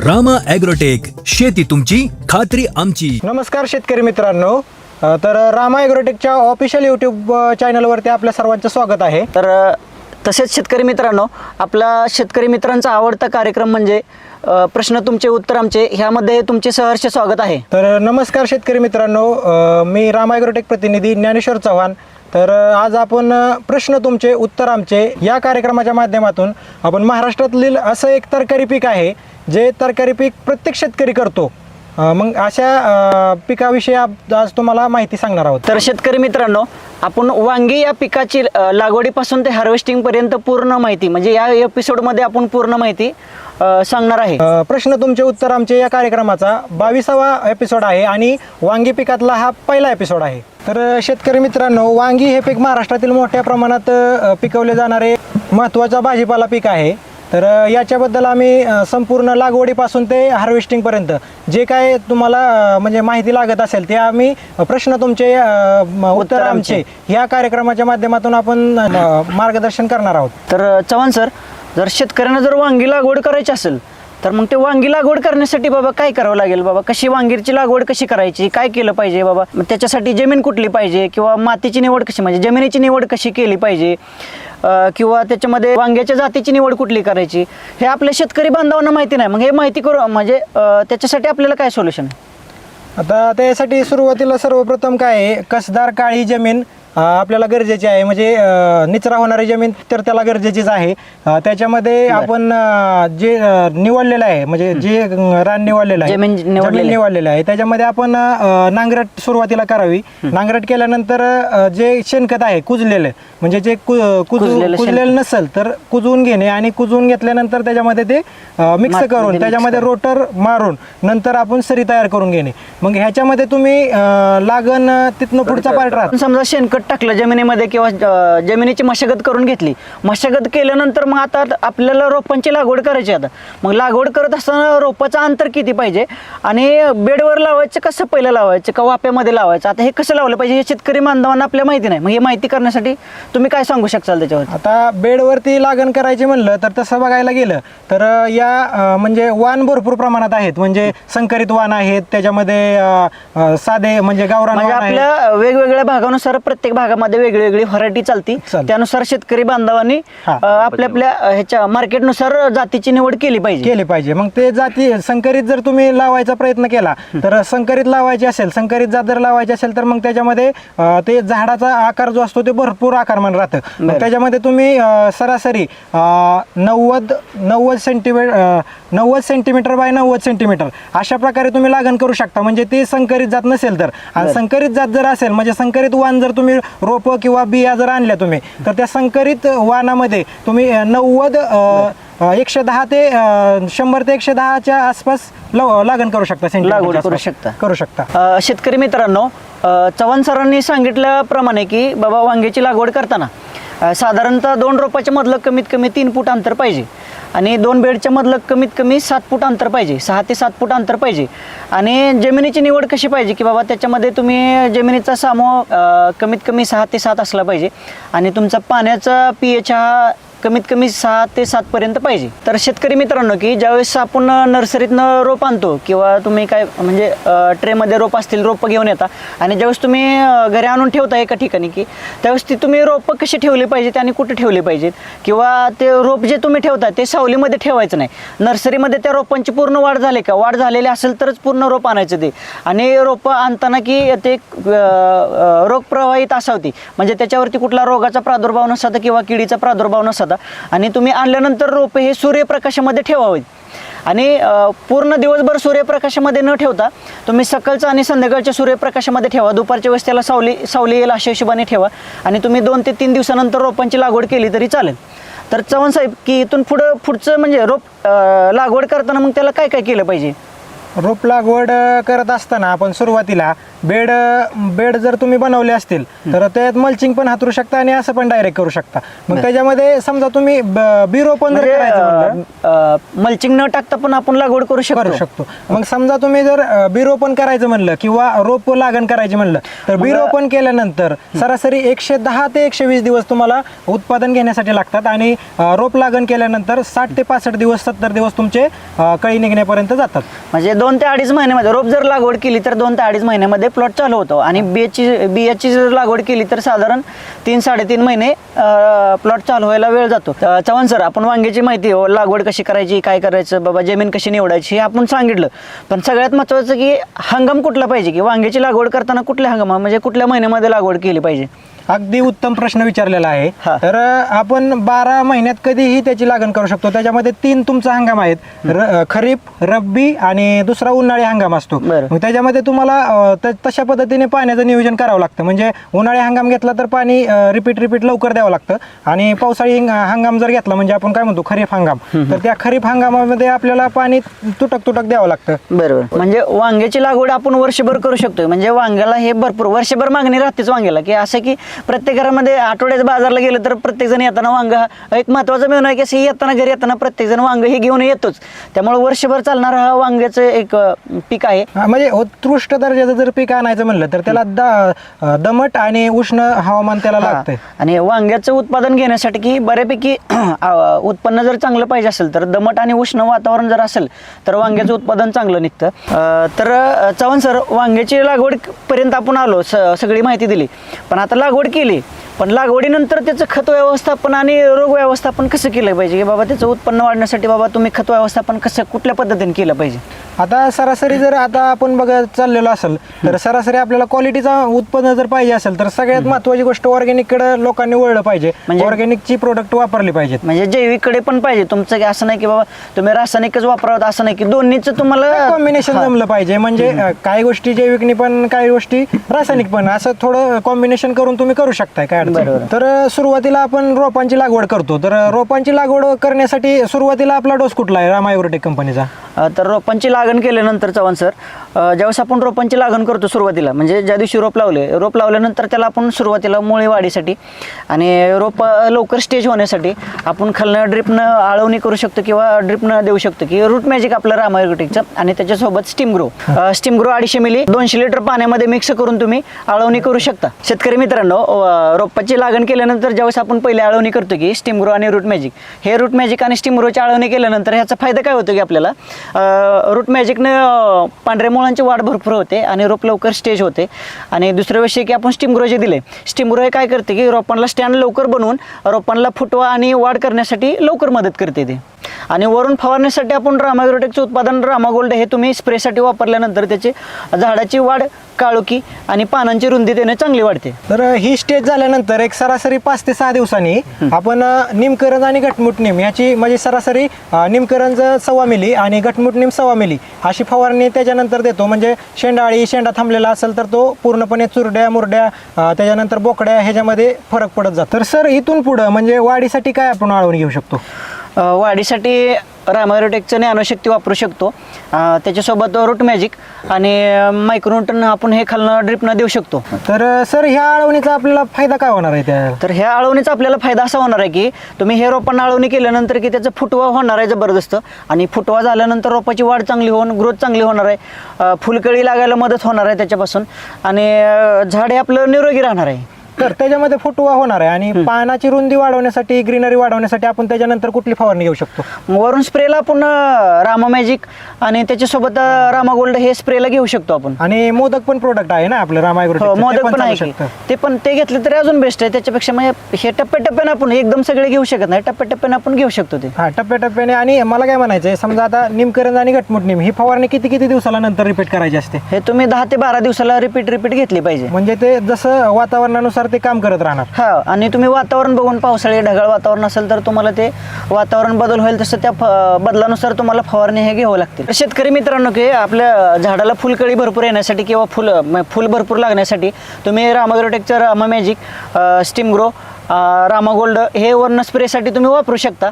Rama agrotech, शेती तुमची खात्री आमची. नमस्कार शेतकरी मित्रांनो. तर रामा ॲग्रोटेकच्या ऑफिशियल यूट्यूब चॅनलवरती आपल्या सर्वांचं स्वागत आहे. तर तसेच शेतकरी मित्रांनो, आपला शेतकरी मित्रांचा आवडता कार्यक्रम म्हणजे प्रश्न तुमचे उत्तर आमचे, ह्यामध्ये तुमचे सहर्ष स्वागत आहे. तर नमस्कार शेतकरी मित्रांनो, मी रामा ॲग्रोटेक प्रतिनिधी ज्ञानेश्वर चव्हाण. तर आज आपण प्रश्न तुमचे उत्तर आमचे या कार्यक्रमाच्या माध्यमातून आपण महाराष्ट्रातील असं एक तरकारी पीक आहे जे तरकारी पीक प्रत्येक शेतकरी करतो. मग अशा पिकाविषयी आज तुम्हाला माहिती सांगणार आहोत. तर शेतकरी मित्रांनो, आपण वांगी या पिकाची लागवडीपासून ते हार्वेस्टिंगपर्यंत पूर्ण माहिती, म्हणजे या एपिसोडमध्ये आपण पूर्ण माहिती सांगणार आहे. प्रश्न तुमचे उत्तर आमचे या कार्यक्रमाचा 22वा एपिसोड आहे आणि वांगी पिकातला हा पहिला एपिसोड आहे. तर शेतकरी मित्रांनो, वांगी हे पीक महाराष्ट्रातील मोठ्या प्रमाणात पिकवले जाणारे महत्त्वाचा भाजीपाला पीक आहे. तर याच्याबद्दल आम्ही संपूर्ण लागवडीपासून ते हार्वेस्टिंगपर्यंत जे काय तुम्हाला म्हणजे माहिती लागत असेल ते आम्ही प्रश्न तुमचे उत्तर आमचे या कार्यक्रमाच्या माध्यमातून आपण मार्गदर्शन करणार आहोत. तर चव्हाण सर, जर शेतकऱ्यांना जर वांगी लागवड करायची असेल तर मग ते वांगी लागवड करण्यासाठी बाबा काय करावं लागेल? बाबा कशी वांगीची लागवड कशी करायची, काय केलं पाहिजे बाबा? त्याच्यासाठी जमीन कुठली पाहिजे, किंवा मातीची निवड कशी, म्हणजे जमिनीची निवड कशी केली पाहिजे, किंवा त्याच्यामध्ये वांग्याच्या जातीची निवड कुठली करायची, हे आपल्या शेतकरी बांधवांना माहिती नाही. मग हे माहिती करू, म्हणजे त्याच्यासाठी आपल्याला काय सोल्युशन आहे? आता त्यासाठी सुरुवातीला सर्वप्रथम काय आहे, कसदार काळी जमीन आपल्याला गरजेची आहे. म्हणजे निचरा होणारी जमीन तर त्याला गरजेचीच आहे. त्याच्यामध्ये आपण जे निवडलेलं आहे, म्हणजे जे रान निवडलेलं आहे, जमीन निवडलेलं आहे, त्याच्यामध्ये आपण नांगरट सुरुवातीला करावी. नांगरट केल्यानंतर जे शेणखत आहे कुजलेलं, म्हणजे जे कुजलेलं नसेल तर कुजवून घेणे आणि कुजवून घेतल्यानंतर त्याच्यामध्ये ते मिक्स करून त्याच्यामध्ये रोटर मारून नंतर आपण सरी तयार करून घेणे. मग ह्याच्यामध्ये तुम्ही लागण तिथनं पुढचा पार्ट राहतो. समजा शेणखत टाकलं जमिनीमध्ये किंवा जमिनीची मशागत करून घेतली. मशागत केल्यानंतर मग आता आपल्याला रोपांची लागवड करायची. आता मग लागवड करत असताना रोपाचं अंतर किती पाहिजे आणि बेडवर लावायचं कसं पहिलं लावायचं का वाप्यामध्ये लावायचं, आता हे कसं लावलं पाहिजे हे शेतकरी बांधवांना आपल्या माहिती नाही. मग हे माहिती करण्यासाठी तुम्ही काय सांगू शकाल त्याच्यावर? आता बेडवरती लागण करायची म्हणलं तर तसं बघायला गेलं तर या म्हणजे वाण भरपूर प्रमाणात आहेत. म्हणजे संकरित वाण आहेत, त्याच्यामध्ये साधे म्हणजे गावरान वाण आहेत. आपल्या वेगवेगळ्या भागानुसार प्रत्येक भागामध्ये वेगळी व्हरायटी चालती. त्यानुसार शेतकरी बांधवांनी आपल्या आपल्या ह्याच्या मार्केटनुसार जातीची निवड केली पाहिजे. मग ते जाती संकरित जर तुम्ही लावायचा प्रयत्न केला तर संकरित लावायची असेल, संकरित जात जर लावायची असेल तर मग त्याच्यामध्ये ते झाडाचा आकार जो असतो ते भरपूर आकारमान राहतं. मग त्याच्यामध्ये तुम्ही सरासरी 90 सेंटीमीटर बाय 90 सेंटीमीटर अशा प्रकारे तुम्ही लागण करू शकता. म्हणजे ते संकरित जात नसेल तर. आणि संकरित जात जर असेल, म्हणजे संकरित वाण जर तुम्ही रोप किंवा बिया जर आणल्या तुम्ही, तर त्या संकरित वाणामध्ये तुम्ही 110 ते 100 ते 110च्या आसपास लागण करू शकता. शेतकरी मित्रांनो, चव्हाण सरांनी सांगितल्याप्रमाणे की बाबा वांग्याची लागवड करताना साधारणतः 2 रोपाच्या मधलं कमीत कमी 3 फूट अंतर पाहिजे आणि 2 बेडच्या मधलं कमीत कमी 7 फूट अंतर पाहिजे, 6 ते 7 फूट अंतर पाहिजे. आणि जमिनीची निवड कशी पाहिजे की बाबा त्याच्यामध्ये तुम्ही जमिनीचा समूह कमीत कमी 6 ते 7 असला पाहिजे आणि तुमचा पाण्याचा pH हा कमीत कमी 6 ते 7 पर्यंत पाहिजे. तर शेतकरी मित्रांनो, की ज्यावेळेस आपण नर्सरीतनं रोप आणतो किंवा तुम्ही काय म्हणजे ट्रेमध्ये रोप असतील रोपं घेऊन येता आणि ज्यावेळेस तुम्ही घरी आणून ठेवता एका ठिकाणी, की त्यावेळेस ती तुम्ही रोपं कशी ठेवली पाहिजेत आणि कुठे ठेवली पाहिजेत, किंवा ते रोप जे तुम्ही ठेवता ते सावलीमध्ये ठेवायचं नाही. नर्सरीमध्ये त्या रोपांची पूर्ण वाढ झाली का, वाढ झालेली असेल तरच पूर्ण रोप आणायचं ते. आणि रोपं आणताना की ते रोग प्रवाहित असावती, म्हणजे त्याच्यावरती कुठला रोगाचा प्रादुर्भाव नसावा किंवा किडीचा प्रादुर्भाव नसावा. आणि तुम्ही आणल्यानंतर रोप हे सूर्यप्रकाशामध्ये ठेवावेत आणि पूर्ण दिवसभर सूर्यप्रकाशामध्ये न ठेवता तुम्ही सकाळचं आणि संध्याकाळच्या सूर्यप्रकाशामध्ये ठेवा. दुपारच्या वेळेस त्याला सावली येईल अशा हिशोबाने ठेवा आणि तुम्ही 2 ते 3 दिवसानंतर रोपांची लागवड केली तरी चालेल. तर चव्हाण साहेब, की इथून पुढचं म्हणजे रोप लागवड करताना मग त्याला काय काय केलं पाहिजे? रोप लागवड करत असताना आपण सुरुवातीला बेड जर तुम्ही बनवले असतील तर त्यात मल्चिंग पण हातरू शकता आणि असं पण डायरेक्ट करू शकता. मग त्याच्यामध्ये समजा तुम्ही बी रोपण जर करायचं म्हणलं, मल्चिंग न टाकता पण आपण लागवड करू करू शकतो. मग समजा तुम्ही जर बी रोपण करायचं म्हणलं किंवा रोप लागण करायची म्हणलं तर बी रोपण केल्यानंतर सरासरी 110 ते 120 दिवस तुम्हाला उत्पादन घेण्यासाठी लागतात आणि रोप लागण केल्यानंतर 60 ते 65 दिवस 70 दिवस तुमचे कळी निघण्यापर्यंत जातात. म्हणजे 2 ते 2.5 महिन्यामध्ये रोप जर लागवड केली तर 2 ते 2.5 महिन्यामध्ये प्लॉट चालू होतो आणि बियाची जर लागवड केली तर साधारण 3-3.5 महिने प्लॉट चालू व्हायला वेळ जातो. चव्हाण सर, आपण वांग्याची माहिती लागवड कशी करायची, काय करायचं बाबा, जमीन कशी निवडायची हे आपण सांगितलं, पण सगळ्यात महत्त्वाचं की हंगाम कुठला पाहिजे, की वांग्याची लागवड करताना कुठल्या हंगामा म्हणजे कुठल्या महिन्यामध्ये लागवड केली पाहिजे? अगदी उत्तम प्रश्न विचारलेला आहे. हा. तर आपण 12 महिन्यात कधीही त्याची लागण करू शकतो. त्याच्यामध्ये 3 तुमचा हंगाम आहेत, खरीप, रब्बी आणि दुसरा उन्हाळी हंगाम असतो. बरं. मग त्याच्यामध्ये तुम्हाला तशा पद्धतीने पाण्याचं नियोजन करावं लागतं. म्हणजे उन्हाळी हंगाम घेतला तर पाणी रिपीट लवकर द्यावं लागतं आणि पावसाळी हंगाम जर घेतला म्हणजे आपण काय म्हणतो खरीप हंगाम, तर त्या खरीप हंगामामध्ये आपल्याला पाणी तुटक तुटक द्यावं लागतं. बरोबर. म्हणजे वांग्याची लागवड आपण वर्षभर करू शकतो. म्हणजे वांग्याला हे भरपूर वर्षभर मागणी राहतेच वांग्याला, की असं की प्रत्येक घरामध्ये आठवड्याच्या बाजारला गेलं तर प्रत्येक जण येताना वांग, एक महत्वाचा मेनू आहे की असं येताना घरी येताना प्रत्येक जण वांग हे घेऊन येतोच. त्यामुळे वर्षभर चालणारा हा वांग्याचं एक पीक आहे. म्हणजे उत्कृष्ट दर्जाचं जर पीक आणायचं म्हणलं तर त्याला दमट आणि उष्ण हवामान त्याला लागतंय. आणि वांग्याचं उत्पादन घेण्यासाठी की बऱ्यापैकी उत्पन्न जर चांगलं पाहिजे असेल तर दमट आणि उष्ण वातावरण जर असेल तर वांग्याचं उत्पादन चांगलं निघतं. तर चव्हाण सर, वांग्याची लागवड पर्यंत आपण आलो, सगळी माहिती दिली, पण आता लागवड केली, पण लागवडीनंतर त्याचं खत व्यवस्थापन आणि रोग व्यवस्थापन कसं केलं पाहिजे, की बाबा त्याचं उत्पन्न वाढण्यासाठी बाबा तुम्ही खत व्यवस्थापन कसं कुठल्या पद्धतीने केलं पाहिजे? आता सरासरी जर आता आपण बघत चाललेलो असेल तर सरासरी आपल्याला क्वालिटीचा उत्पन्न जर पाहिजे असेल तर सगळ्यात महत्त्वाची गोष्ट ऑर्गॅनिककडे लोकांनी वळलं पाहिजे. म्हणजे ऑर्गॅनिकची प्रोडक्ट वापरली पाहिजेत. म्हणजे जैविककडे पण पाहिजे तुमचं, की असं नाही की बाबा तुम्ही रासायनिकच वापरावं असं नाही, की दोन्हीचं तुम्हाला कॉम्बिनेशन जमलं पाहिजे. म्हणजे काही गोष्टी जैविकनी पण काही गोष्टी रासायनिक पण, असं थोडं कॉम्बिनेशन करून तुम्ही करू शकताय. काय अडचण बरोबर. नाही. तर सुरुवातीला आपण रोपांची लागवड करतो. तर रोपांची लागवड करण्यासाठी सुरुवातीला आपला डोस कुठला आहे रामा ॲग्रोटेक कंपनीचा? तर रोपांची लागण केल्यानंतर चव्हाण सर, ज्यावेळेस आपण रोपांची लागण करतो सुरुवातीला, म्हणजे ज्या दिवशी रोप लावल्यानंतर त्याला आपण सुरुवातीला मुळी वाढीसाठी आणि रोप लवकर स्टेज होण्यासाठी आपण खालनं ड्रिपनं आळवणी करू शकतो किंवा ड्रिपनं देऊ शकतो, की रूट मॅजिक आपलं रामा ॲग्रोटेकचं, आणि त्याच्यासोबत स्टीम ग्रो 200 मिली 200 लिटर पाण्यामध्ये मिक्स करून तुम्ही आळवणी करू शकता. शेतकरी मित्रांनो, रोपाची लागण केल्यानंतर ज्यावेळेस आपण पहिले आळवणी करतो की स्टीम ग्रो आणि रूट मॅजिक, हे रूट मॅजिक आणि स्टीम ग्रोची आळवणी केल्यानंतर ह्याचा फायदा काय होतो की आपल्याला रूट मॅजिकनं पांढऱ्या मुळांची वाढ भरपूर होते आणि रोप लवकर स्टेज होते. आणि दुसऱ्या विषय की आपण स्टीम ग्रो जे दिले, स्टीम ग्रो हे काय करते की रोपांना स्टँड लवकर बनवून रोपांना फुटवा आणि वाढ करण्यासाठी लवकर मदत करते ते. आणि वरून फवारण्यासाठी आपण रामा ॲग्रोटेकचं उत्पादन रामा गोल्ड हे तुम्ही स्प्रेसाठी वापरल्यानंतर त्याची झाडाची वाढ, काळोखी आणि पानांची रुंदी त्याने चांगली वाढते. तर ही स्टेज झाल्यानंतर एक सरासरी 5 ते 6 दिवसांनी आपण निमकरंज आणि घटमुट निम ह्याची म्हणजे सरासरी निमकरंज 1.25 मिली आणि घटमुट निम 1.25 मिली अशी फवारणी त्याच्यानंतर देतो. म्हणजे शेंडा थांबलेला असेल तर तो पूर्णपणे चुरड्या मुरड्या त्याच्यानंतर बोकड्या ह्याच्यामध्ये फरक पडत जातो. तर सर, इथून पुढं म्हणजे वाढीसाठी काय आपण आळवून घेऊ शकतो? वाढीसाठी रामा ॲग्रोटेकचं नॅनोशक्ती वापरू शकतो, त्याच्यासोबत रूट मॅजिक आणि मायक्रोन्यूटन आपण हे खालनं ड्रिपनं देऊ शकतो. तर सर, ह्या आळवणीचा आपल्याला फायदा काय होणार आहे त्या? तर ह्या आळवणीचा आपल्याला फायदा असा होणार आहे की तुम्ही हे रोपांना आळवणी केल्यानंतर की त्याचा फुटवा होणार आहे जबरदस्त, आणि फुटवा झाल्यानंतर रोपाची वाढ चांगली होऊन ग्रोथ चांगली होणार आहे, फुलकळी लागायला मदत होणार आहे त्याच्यापासून, आणि झाड हे आपलं निरोगी राहणार आहे. तर त्याच्यामध्ये फुटवा होणार आहे आणि पानाची रुंदी वाढवण्यासाठी, ग्रीनरी वाढवण्यासाठी आपण त्याच्यानंतर कुठली फवारणी घेऊ शकतो? वरून स्प्रेला आपण रामा मॅजिक आणि त्याच्यासोबत रामा गोल्ड हे स्प्रेला घेऊ शकतो आपण. आणि मोदक पण प्रोडक्ट आहे ना आपलं रामा ॲग्रोटेक? मोदक पण आहे की ते पण ते घेतले तरी अजून बेस्ट आहे. त्याच्यापेक्षा म्हणजे हे टप्प्याटप्प्याने आपण एकदम सगळे घेऊ शकत नाही, टप्प्याटप्प्याने आपण घेऊ शकतो ते. हा, टप्प्याटप्प्याने. आणि मला काय म्हणायचं आहे, समजा आता निमकरंज आणि घटमुट निम ही फवारणी किती दिवसाला नंतर रिपीट करायची असते? हे तुम्ही 10 ते 12 दिवसाला रिपीट घेतली पाहिजे. म्हणजे ते जसं वातावरणानुसार ते काम करत राहणार. हा, आणि तुम्ही वातावरण बघून, पावसाळी ढगाळ वातावरण असेल तर तुम्हाला ते वातावरण बदल होईल तसं त्या बदलानुसार तुम्हाला फवारणी हे घ्यावं लागतील. शेतकरी मित्रांनो, की आपल्या झाडाला फुलकळी भरपूर येण्यासाठी किंवा फुल भरपूर लागण्यासाठी तुम्ही रामा ॲग्रोटेकचं Rama magic, steam grow, Rama gold हे वर्ण स्प्रेसाठी तुम्ही वापरू शकता.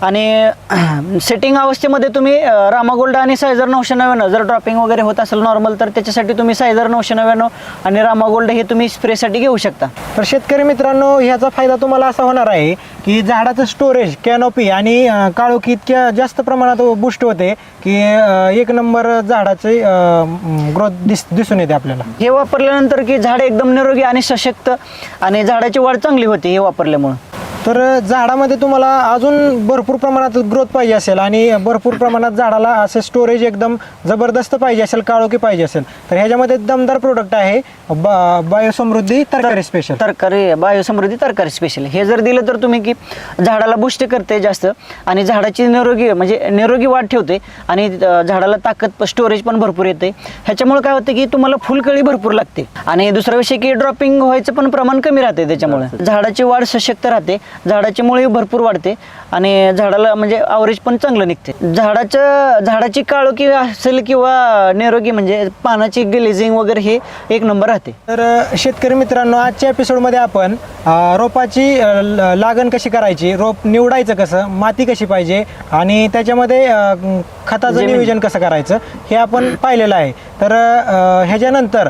आणि सेटिंग अवस्थेमध्ये तुम्ही रामा गोल्ड आणि सायझर 999 जर ड्रॉपिंग वगैरे होत असेल नॉर्मल तर त्याच्यासाठी तुम्ही सायझर 999 आणि रामा गोल्ड हे तुम्ही स्प्रेसाठी घेऊ शकता. तर शेतकरी मित्रांनो, ह्याचा फायदा तुम्हाला असा होणार आहे की झाडाचं स्टोरेज, कॅनोपी आणि काळोखी इतक्या जास्त प्रमाणात बूस्ट होते की एक नंबर झाडाचे ग्रोथ दिसून येते आपल्याला. हे वापरल्यानंतर की झाड एकदम निरोगी आणि सशक्त आणि झाडाची वाढ चांगली होते हे वापरल्यामुळं. तर झाडामध्ये तुम्हाला अजून भरपूर प्रमाणात ग्रोथ पाहिजे असेल आणि भरपूर प्रमाणात झाडाला असे स्टोरेज एकदम जबरदस्त पाहिजे असेल, काळोखी पाहिजे असेल, तर ह्याच्यामध्ये दमदार प्रोडक्ट आहे बायोसमृद्धी तरकारी स्पेशल. बायोसमृद्धी तरकारी स्पेशल हे जर दिलं तर तुम्ही की झाडाला बुष्ट करते जास्त आणि झाडाची निरोगी वाढ ठेवते आणि झाडाला ताकद स्टोरेज पण भरपूर येते. ह्याच्यामुळे काय होतं की तुम्हाला फुलकळी भरपूर लागते आणि दुसरा विषय की ड्रॉपिंग व्हायचं पण प्रमाण कमी राहते. त्याच्यामुळे झाडाची वाढ सशक्त राहते, झाडाची मुळी भरपूर वाढते आणि झाडाला आवरेज पण चांगलं निघते. झाडाची काळोखी असेल किंवा निरोगी पानाची ग्लेझिंग वगैरे हे एक नंबर राहते. तर शेतकरी मित्रांनो, आजच्या एपिसोडमध्ये आपण रोपाची लागण कशी करायची, रोप निवडायचं कसं, माती कशी पाहिजे आणि त्याच्यामध्ये खताचं नियोजन कसं करायचं हे आपण पाहिलेलं आहे. तर ह्याच्यानंतर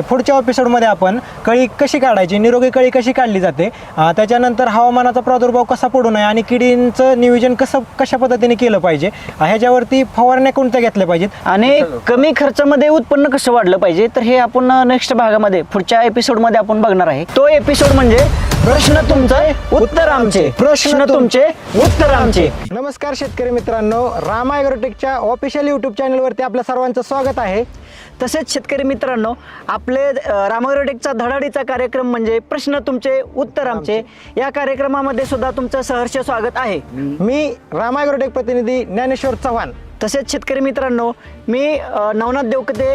पुढच्या एपिसोडमध्ये आपण कळी कशी काढायची, निरोगी कळी कशी काढली जाते, त्याच्यानंतर हवामानाचा प्रादुर्भाव कसा पडू नये आणि किडींचं नियोजन कशा पद्धतीने केलं पाहिजे, ह्याच्यावरती फवारण्या कोणत्या घेतल्या पाहिजेत आणि कमी खर्चामध्ये उत्पन्न कसं वाढलं पाहिजे, तर हे आपण नेक्स्ट भागामध्ये पुढच्या एपिसोडमध्ये आपण बघणार आहे. तो एपिसोड प्रश्न तुमचे उत्तर आमचे, प्रश्न तुमचे उत्तर आमचे. नमस्कार शेतकरी मित्रांनो, रामा ॲग्रोटेकच्या ऑफिशियल यूट्यूब चॅनलवरती आपल्या सर्वांचं स्वागत आहे. तसेच शेतकरी मित्रांनो, आपले रामा ॲग्रोटेकचा धडाडीचा कार्यक्रम प्रश्न तुमचे उत्तर आमचे या कार्यक्रमामध्ये सुद्धा तुमचं सहर्ष स्वागत आहे. मी रामा ॲग्रोटेक प्रतिनिधी ज्ञानेश्वर चव्हाण. तसेच शेतकरी मित्रांनो, मी नवनाथ देवकते,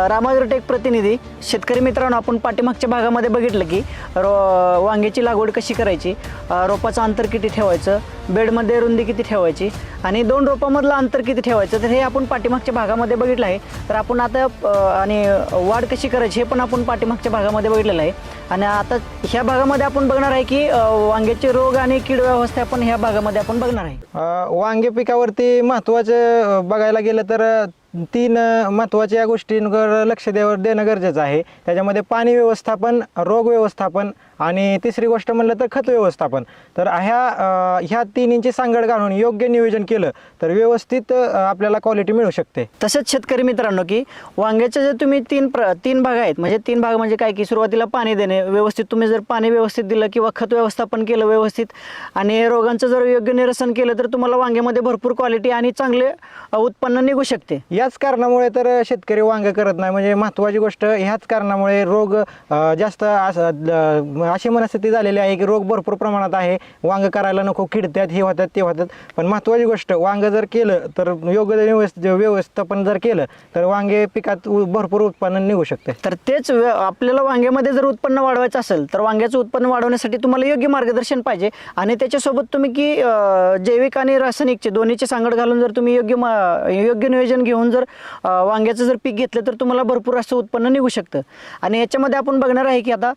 रामा ॲग्रोटेक प्रतिनिधी. शेतकरी मित्रांनो, आपण पाठीमागच्या भागामध्ये बघितलं की वांग्याची लागवड कशी करायची, रोपाचं अंतर किती ठेवायचं, बेडमध्ये रुंदी किती ठेवायची आणि 2 रोपामधलं अंतर किती ठेवायचं, तर हे आपण पाठीमागच्या भागामध्ये बघितलं आहे. तर आपण आता आणि वाढ कशी करायची हे पण आपण पाठीमागच्या भागामध्ये बघितलेलं आहे. आणि आता ह्या भागामध्ये आपण बघणार आहे की वांग्याचे रोग आणि कीड व्यवस्थापन ह्या भागामध्ये आपण बघणार आहे. वांगे पिकावरती महत्त्वाचं बघायला गेलं तर 3 महत्त्वाच्या गोष्टींवर लक्ष देणं गरजेचं आहे. त्याच्यामध्ये पाणी व्यवस्थापन, रोग व्यवस्थापन आणि तिसरी गोष्ट म्हणलं तर खत व्यवस्थापन. तर ह्या तिन्हींची सांगड घालून योग्य नियोजन केलं तर व्यवस्थित आपल्याला क्वालिटी मिळू शकते. तसेच शेतकरी मित्रांनो की वांग्याचे जे तुम्ही तीन भाग आहेत, 3 भाग काय की सुरुवातीला पाणी देणे व्यवस्थित, तुम्ही जर पाणी व्यवस्थित दिलं किंवा खत व्यवस्थापन केलं व्यवस्थित आणि रोगांचं जर योग्य निरसन केलं तर तुम्हाला वांग्यामध्ये भरपूर क्वालिटी आणि चांगले उत्पन्न निघू शकते. याच कारणामुळे तर शेतकरी वांगे करत नाही, महत्त्वाची गोष्ट ह्याच कारणामुळे रोग जास्त अशी मनस्थिती झालेली आहे की रोग भरपूर प्रमाणात आहे, वांग करायला नको, किडतात, हे होतात ते होतात. पण महत्त्वाची गोष्ट, वांग जर केलं तर योग्य व्यवस्थापन जर केलं तर वांगे पिकात भरपूर उत्पन्न निघू शकते. तर तेच आपल्याला वांग्यामध्ये जर उत्पन्न वाढवायचं असेल तर वांग्याचं उत्पन्न वाढवण्यासाठी तुम्हाला योग्य मार्गदर्शन पाहिजे आणि त्याच्यासोबत तुम्ही की जैविक आणि रासायनिकचे दोन्हीचे सांगड घालून जर तुम्ही योग्य नियोजन घेऊन जर वांग्याचं जर पीक घेतलं तर तुम्हाला भरपूर असं उत्पन्न निघू शकतं. आणि याच्यामध्ये आपण बघणार आहे की आता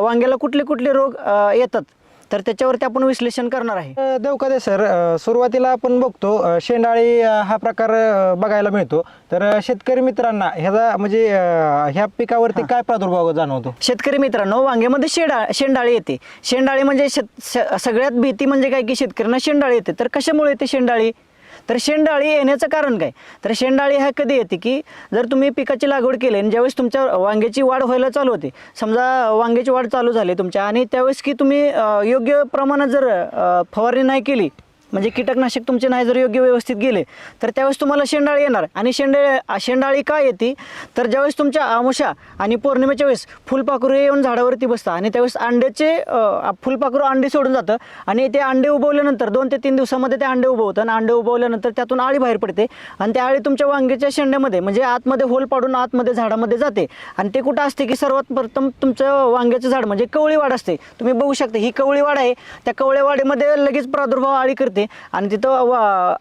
वांग्याला कुठले रोग येतात तर त्याच्यावरती आपण विश्लेषण करणार आहे. देवकते सर, सुरुवातीला आपण बघतो शेंडाळी हा प्रकार बघायला मिळतो. तर शेतकरी मित्रांना ह्याचा ह्या पिकावरती काय प्रादुर्भाव जाणवतो? शेतकरी मित्रांनो, वांग्यामध्ये शेंडाळी येते. शेंडाळी सगळ्यात भीती काय की शेतकऱ्यांना शेंडाळी येते. तर कशामुळे येते शेंडाळी? तर शेंडाळी येण्याचं कारण काय? तर शेंडाळी हा कधी येते की जर तुम्ही पिकाची लागवड केली आणि ज्यावेळेस तुमच्या वांग्याची वाढ व्हायला चालू होते, समजा वांग्याची वाढ चालू झाली तुमच्या आणि त्यावेळेस की तुम्ही योग्य प्रमाणात जर फवारणी नाही केली, कीटकनाशक तुमचे नाही जर योग्य व्यवस्थित गेले तर त्यावेळेस तुम्हाला शेंडाळी येणार. आणि शेंडाळी काय येते तर ज्यावेळेस तुमच्या आमुषा आणि पौर्णिमेच्या वेळेस फुलपाखरू येऊन झाडावरती बसतात आणि त्यावेळेस फुलपाखरू अंडे सोडून जातं आणि ते अंडे उभवल्यानंतर 2 ते 3 दिवसामध्ये ते अंडे उभवतं आणि अंडे उभवल्यानंतर त्यातून आळी बाहेर पडते आणि त्या आळी तुमच्या वांग्याच्या शेंड्यामध्ये आतमध्ये होल पाडून आतमध्ये झाडामध्ये जाते. आणि ते कुठं असते की सर्वात प्रथम तुमचं वांग्याचं झाड कवळी वाढ असते. तुम्ही बघू शकता ही कवळी वाढ आहे. त्या कवळी वाढीमध्ये लगेच प्रादुर्भाव आळी करते आणि तिथं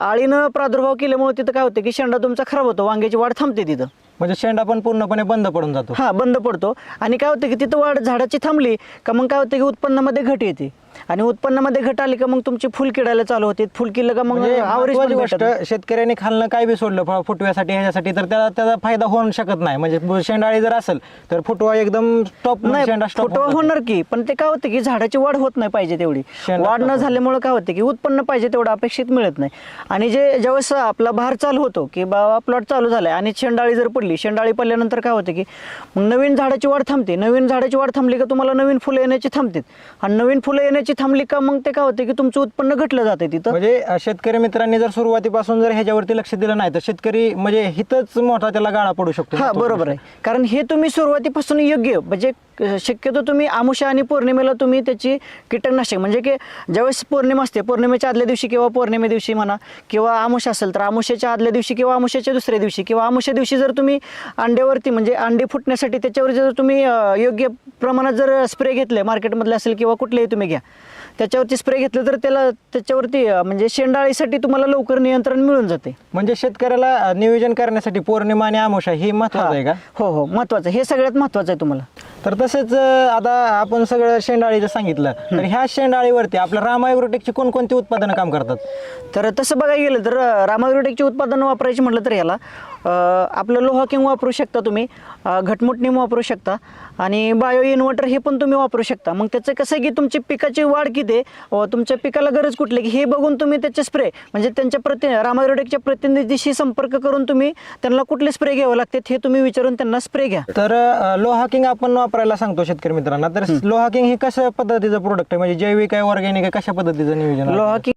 आळीनं प्रादुर्भाव केल्यामुळे तिथं काय होतं की शेंडा तुमचा खराब होतो, वांग्याची वाढ थांबते तिथं. शेंडा पण पूर्णपणे बंद पडून जातो. बंद पडतो आणि काय होतं की तिथं वाढ झाडाची थांबली का मग काय होतं की उत्पन्नामध्ये घट येते. आणि उत्पन्नामध्ये घट आली का मग तुमची फुल किडायला चालू होते, फुल किडलं का मग म्हणजे आवरेज महत्त्वाची गोष्ट, शेतकऱ्याने खालनं काय बी सोडलं फुटव्यासाठी ह्याच्यासाठी तर त्याचा फायदा होऊ शकत नाही. म्हणजे शेंडाळी जर असेल तर फुटवा एकदम टॉप शेंडा नाही फुटवा होणार की, पण ते काय होतं की झाडाची वाढ होत नाही पाहिजे तेवढी, शेंडा वाढ न झाल्यामुळे काय होते की उत्पन्न पाहिजे तेवढं अपेक्षित मिळत नाही. आणि ज्यावेळेस आपला बहार चालू होतो की बाबा प्लॉट चालू झालाय आणि शेंडाळी जर पडली, शेंडाळी पडल्यानंतर काय होतं की मग नवीन झाडाची वाढ थांबते, नवीन झाडाची वाढ थांबली का तुम्हाला नवीन फुलं येण्याची थांबतात, आणि नवीन फुलं येण्याची थांबली का मग ते काय होते की तुमचं उत्पन्न घटलं जाते तिथं. म्हणजे शेतकरी मित्रांनी जर सुरुवातीपासून जर ह्याच्यावरती लक्ष दिलं नाही तर शेतकरी म्हणजे हितच मोठा त्याला गाळा पडू शकतो. हा बरोबर आहे, कारण हे तुम्ही सुरुवातीपासून योग्य म्हणजे शक्यतो तुम्ही अमावस्या आणि पौर्णिमेला तुम्ही त्याची कीटकनाशक म्हणजे की ज्यावेळेस पौर्णिमा असते, पौर्णिमेच्या आदल्या दिवशी किंवा पौर्णिमे दिवशी म्हणा, किंवा अमावस्या असेल तर अमावस्याच्या आदल्या दिवशी किंवा अमावस्याच्या दुसऱ्या दिवशी किंवा अमावस्या दिवशी जर तुम्ही अंड्यावरती म्हणजे अंडी फुटण्यासाठी त्याच्यावर जर तुम्ही योग्य प्रमाणात जर स्प्रे घेतले, मार्केटमधले असेल किंवा कुठलेही तुम्ही घ्या, त्याच्यावरती स्प्रे घेतलं तर त्याच्यावरती म्हणजे शेंडाळीसाठी तुम्हाला लवकर नियंत्रण मिळून जाते. म्हणजे शेतकऱ्याला नियोजन करण्यासाठी पौर्णिमा आणि अमावस्या ही महत्वाचं आहे का? हो महत्वाचं, हे सगळ्यात महत्वाचं आहे तुम्हाला. तर तसेच आता आपण सगळं शेंडाळीचं सांगितलं, तर ह्या शेंडाळीवरती आपल्या रामा ॲग्रोटेकची कोणकोणती उत्पादनं काम करतात? तर तसं बघायला गेलं तर रामा ॲग्रोटेकची उत्पादनं वापरायची म्हटलं तर याला आपलं लोहा किंग वापरू शकता तुम्ही, घटमुट नीम वापरू शकता आणि बायो इन्व्हर्टर हे पण तुम्ही वापरू शकता. मग त्याचं कसं आहे की तुमची पिकाची वाढ किती आहे, तुमच्या पिकाला गरज कुठली की हे बघून तुम्ही त्याचे स्प्रे म्हणजे त्यांच्या रामा ॲग्रोटेकच्या प्रतिनिधीशी संपर्क करून तुम्ही त्यांना कुठले स्प्रे घ्यावे लागतात हे तुम्ही विचारून त्यांना स्प्रे घ्या. तर लोहा किंग आपण वापरायला सांगतो शेतकरी मित्रांना, तर लोहा किंग हे कशा पद्धतीचं प्रोडक्ट आहे, म्हणजे जैविक आहे, ऑर्गॅनिक आहे, कशा पद्धतीचं नियोजन आहे? लोहा किंग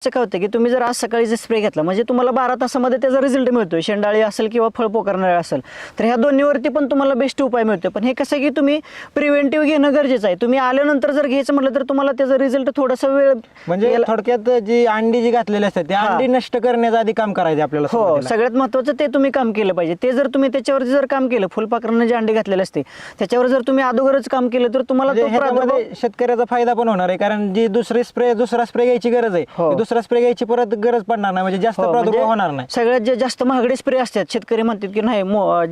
काय होतं की तुम्ही जर आज सकाळी जर स्प्रे घेतला म्हणजे तुम्हाला 12 तासामध्ये त्याचा रिझल्ट मिळतोय, शेंडाळी असेल किंवा फळ पोकारणारी असेल तर ह्या दोन्हीवरती पण तुम्हाला बेस्ट उपाय मिळतो. पण हे कसं की तुम्ही प्रिव्हेंटिव्ह घेणं गरजेचं आहे. तुम्ही आल्यानंतर जर घ्यायचं म्हटलं तर तुम्हाला त्याचा रिझल्ट थोडासा वेळ म्हणजे थोडक्यात जी अंडी जी घातलेली असतात त्या अंडी नष्ट करण्याचं आधी काम करायचं आपल्याला. हो, सगळ्यात महत्त्वाचं ते तुम्ही काम केलं पाहिजे. ते जर तुम्ही त्याच्यावर जर काम केलं, फुलपाखरांना जे अंडी घातलेले असते त्याच्यावर जर तुम्ही अगोदरच काम केलं तर तुम्हाला तो प्रादुर्भाव शेतकऱ्याचा फायदा पण होणार आहे, कारण जी दुसरा स्प्रे घ्यायची गरज आहे, दुसरा स्प्रे घ्यायची परत गरज पडणार नाही, म्हणजे जास्त प्रादुर्भाव होणार नाही. सगळ्यात जे जास्त महागडे स्प्रे असतात शेतकरी म्हणतात की नाही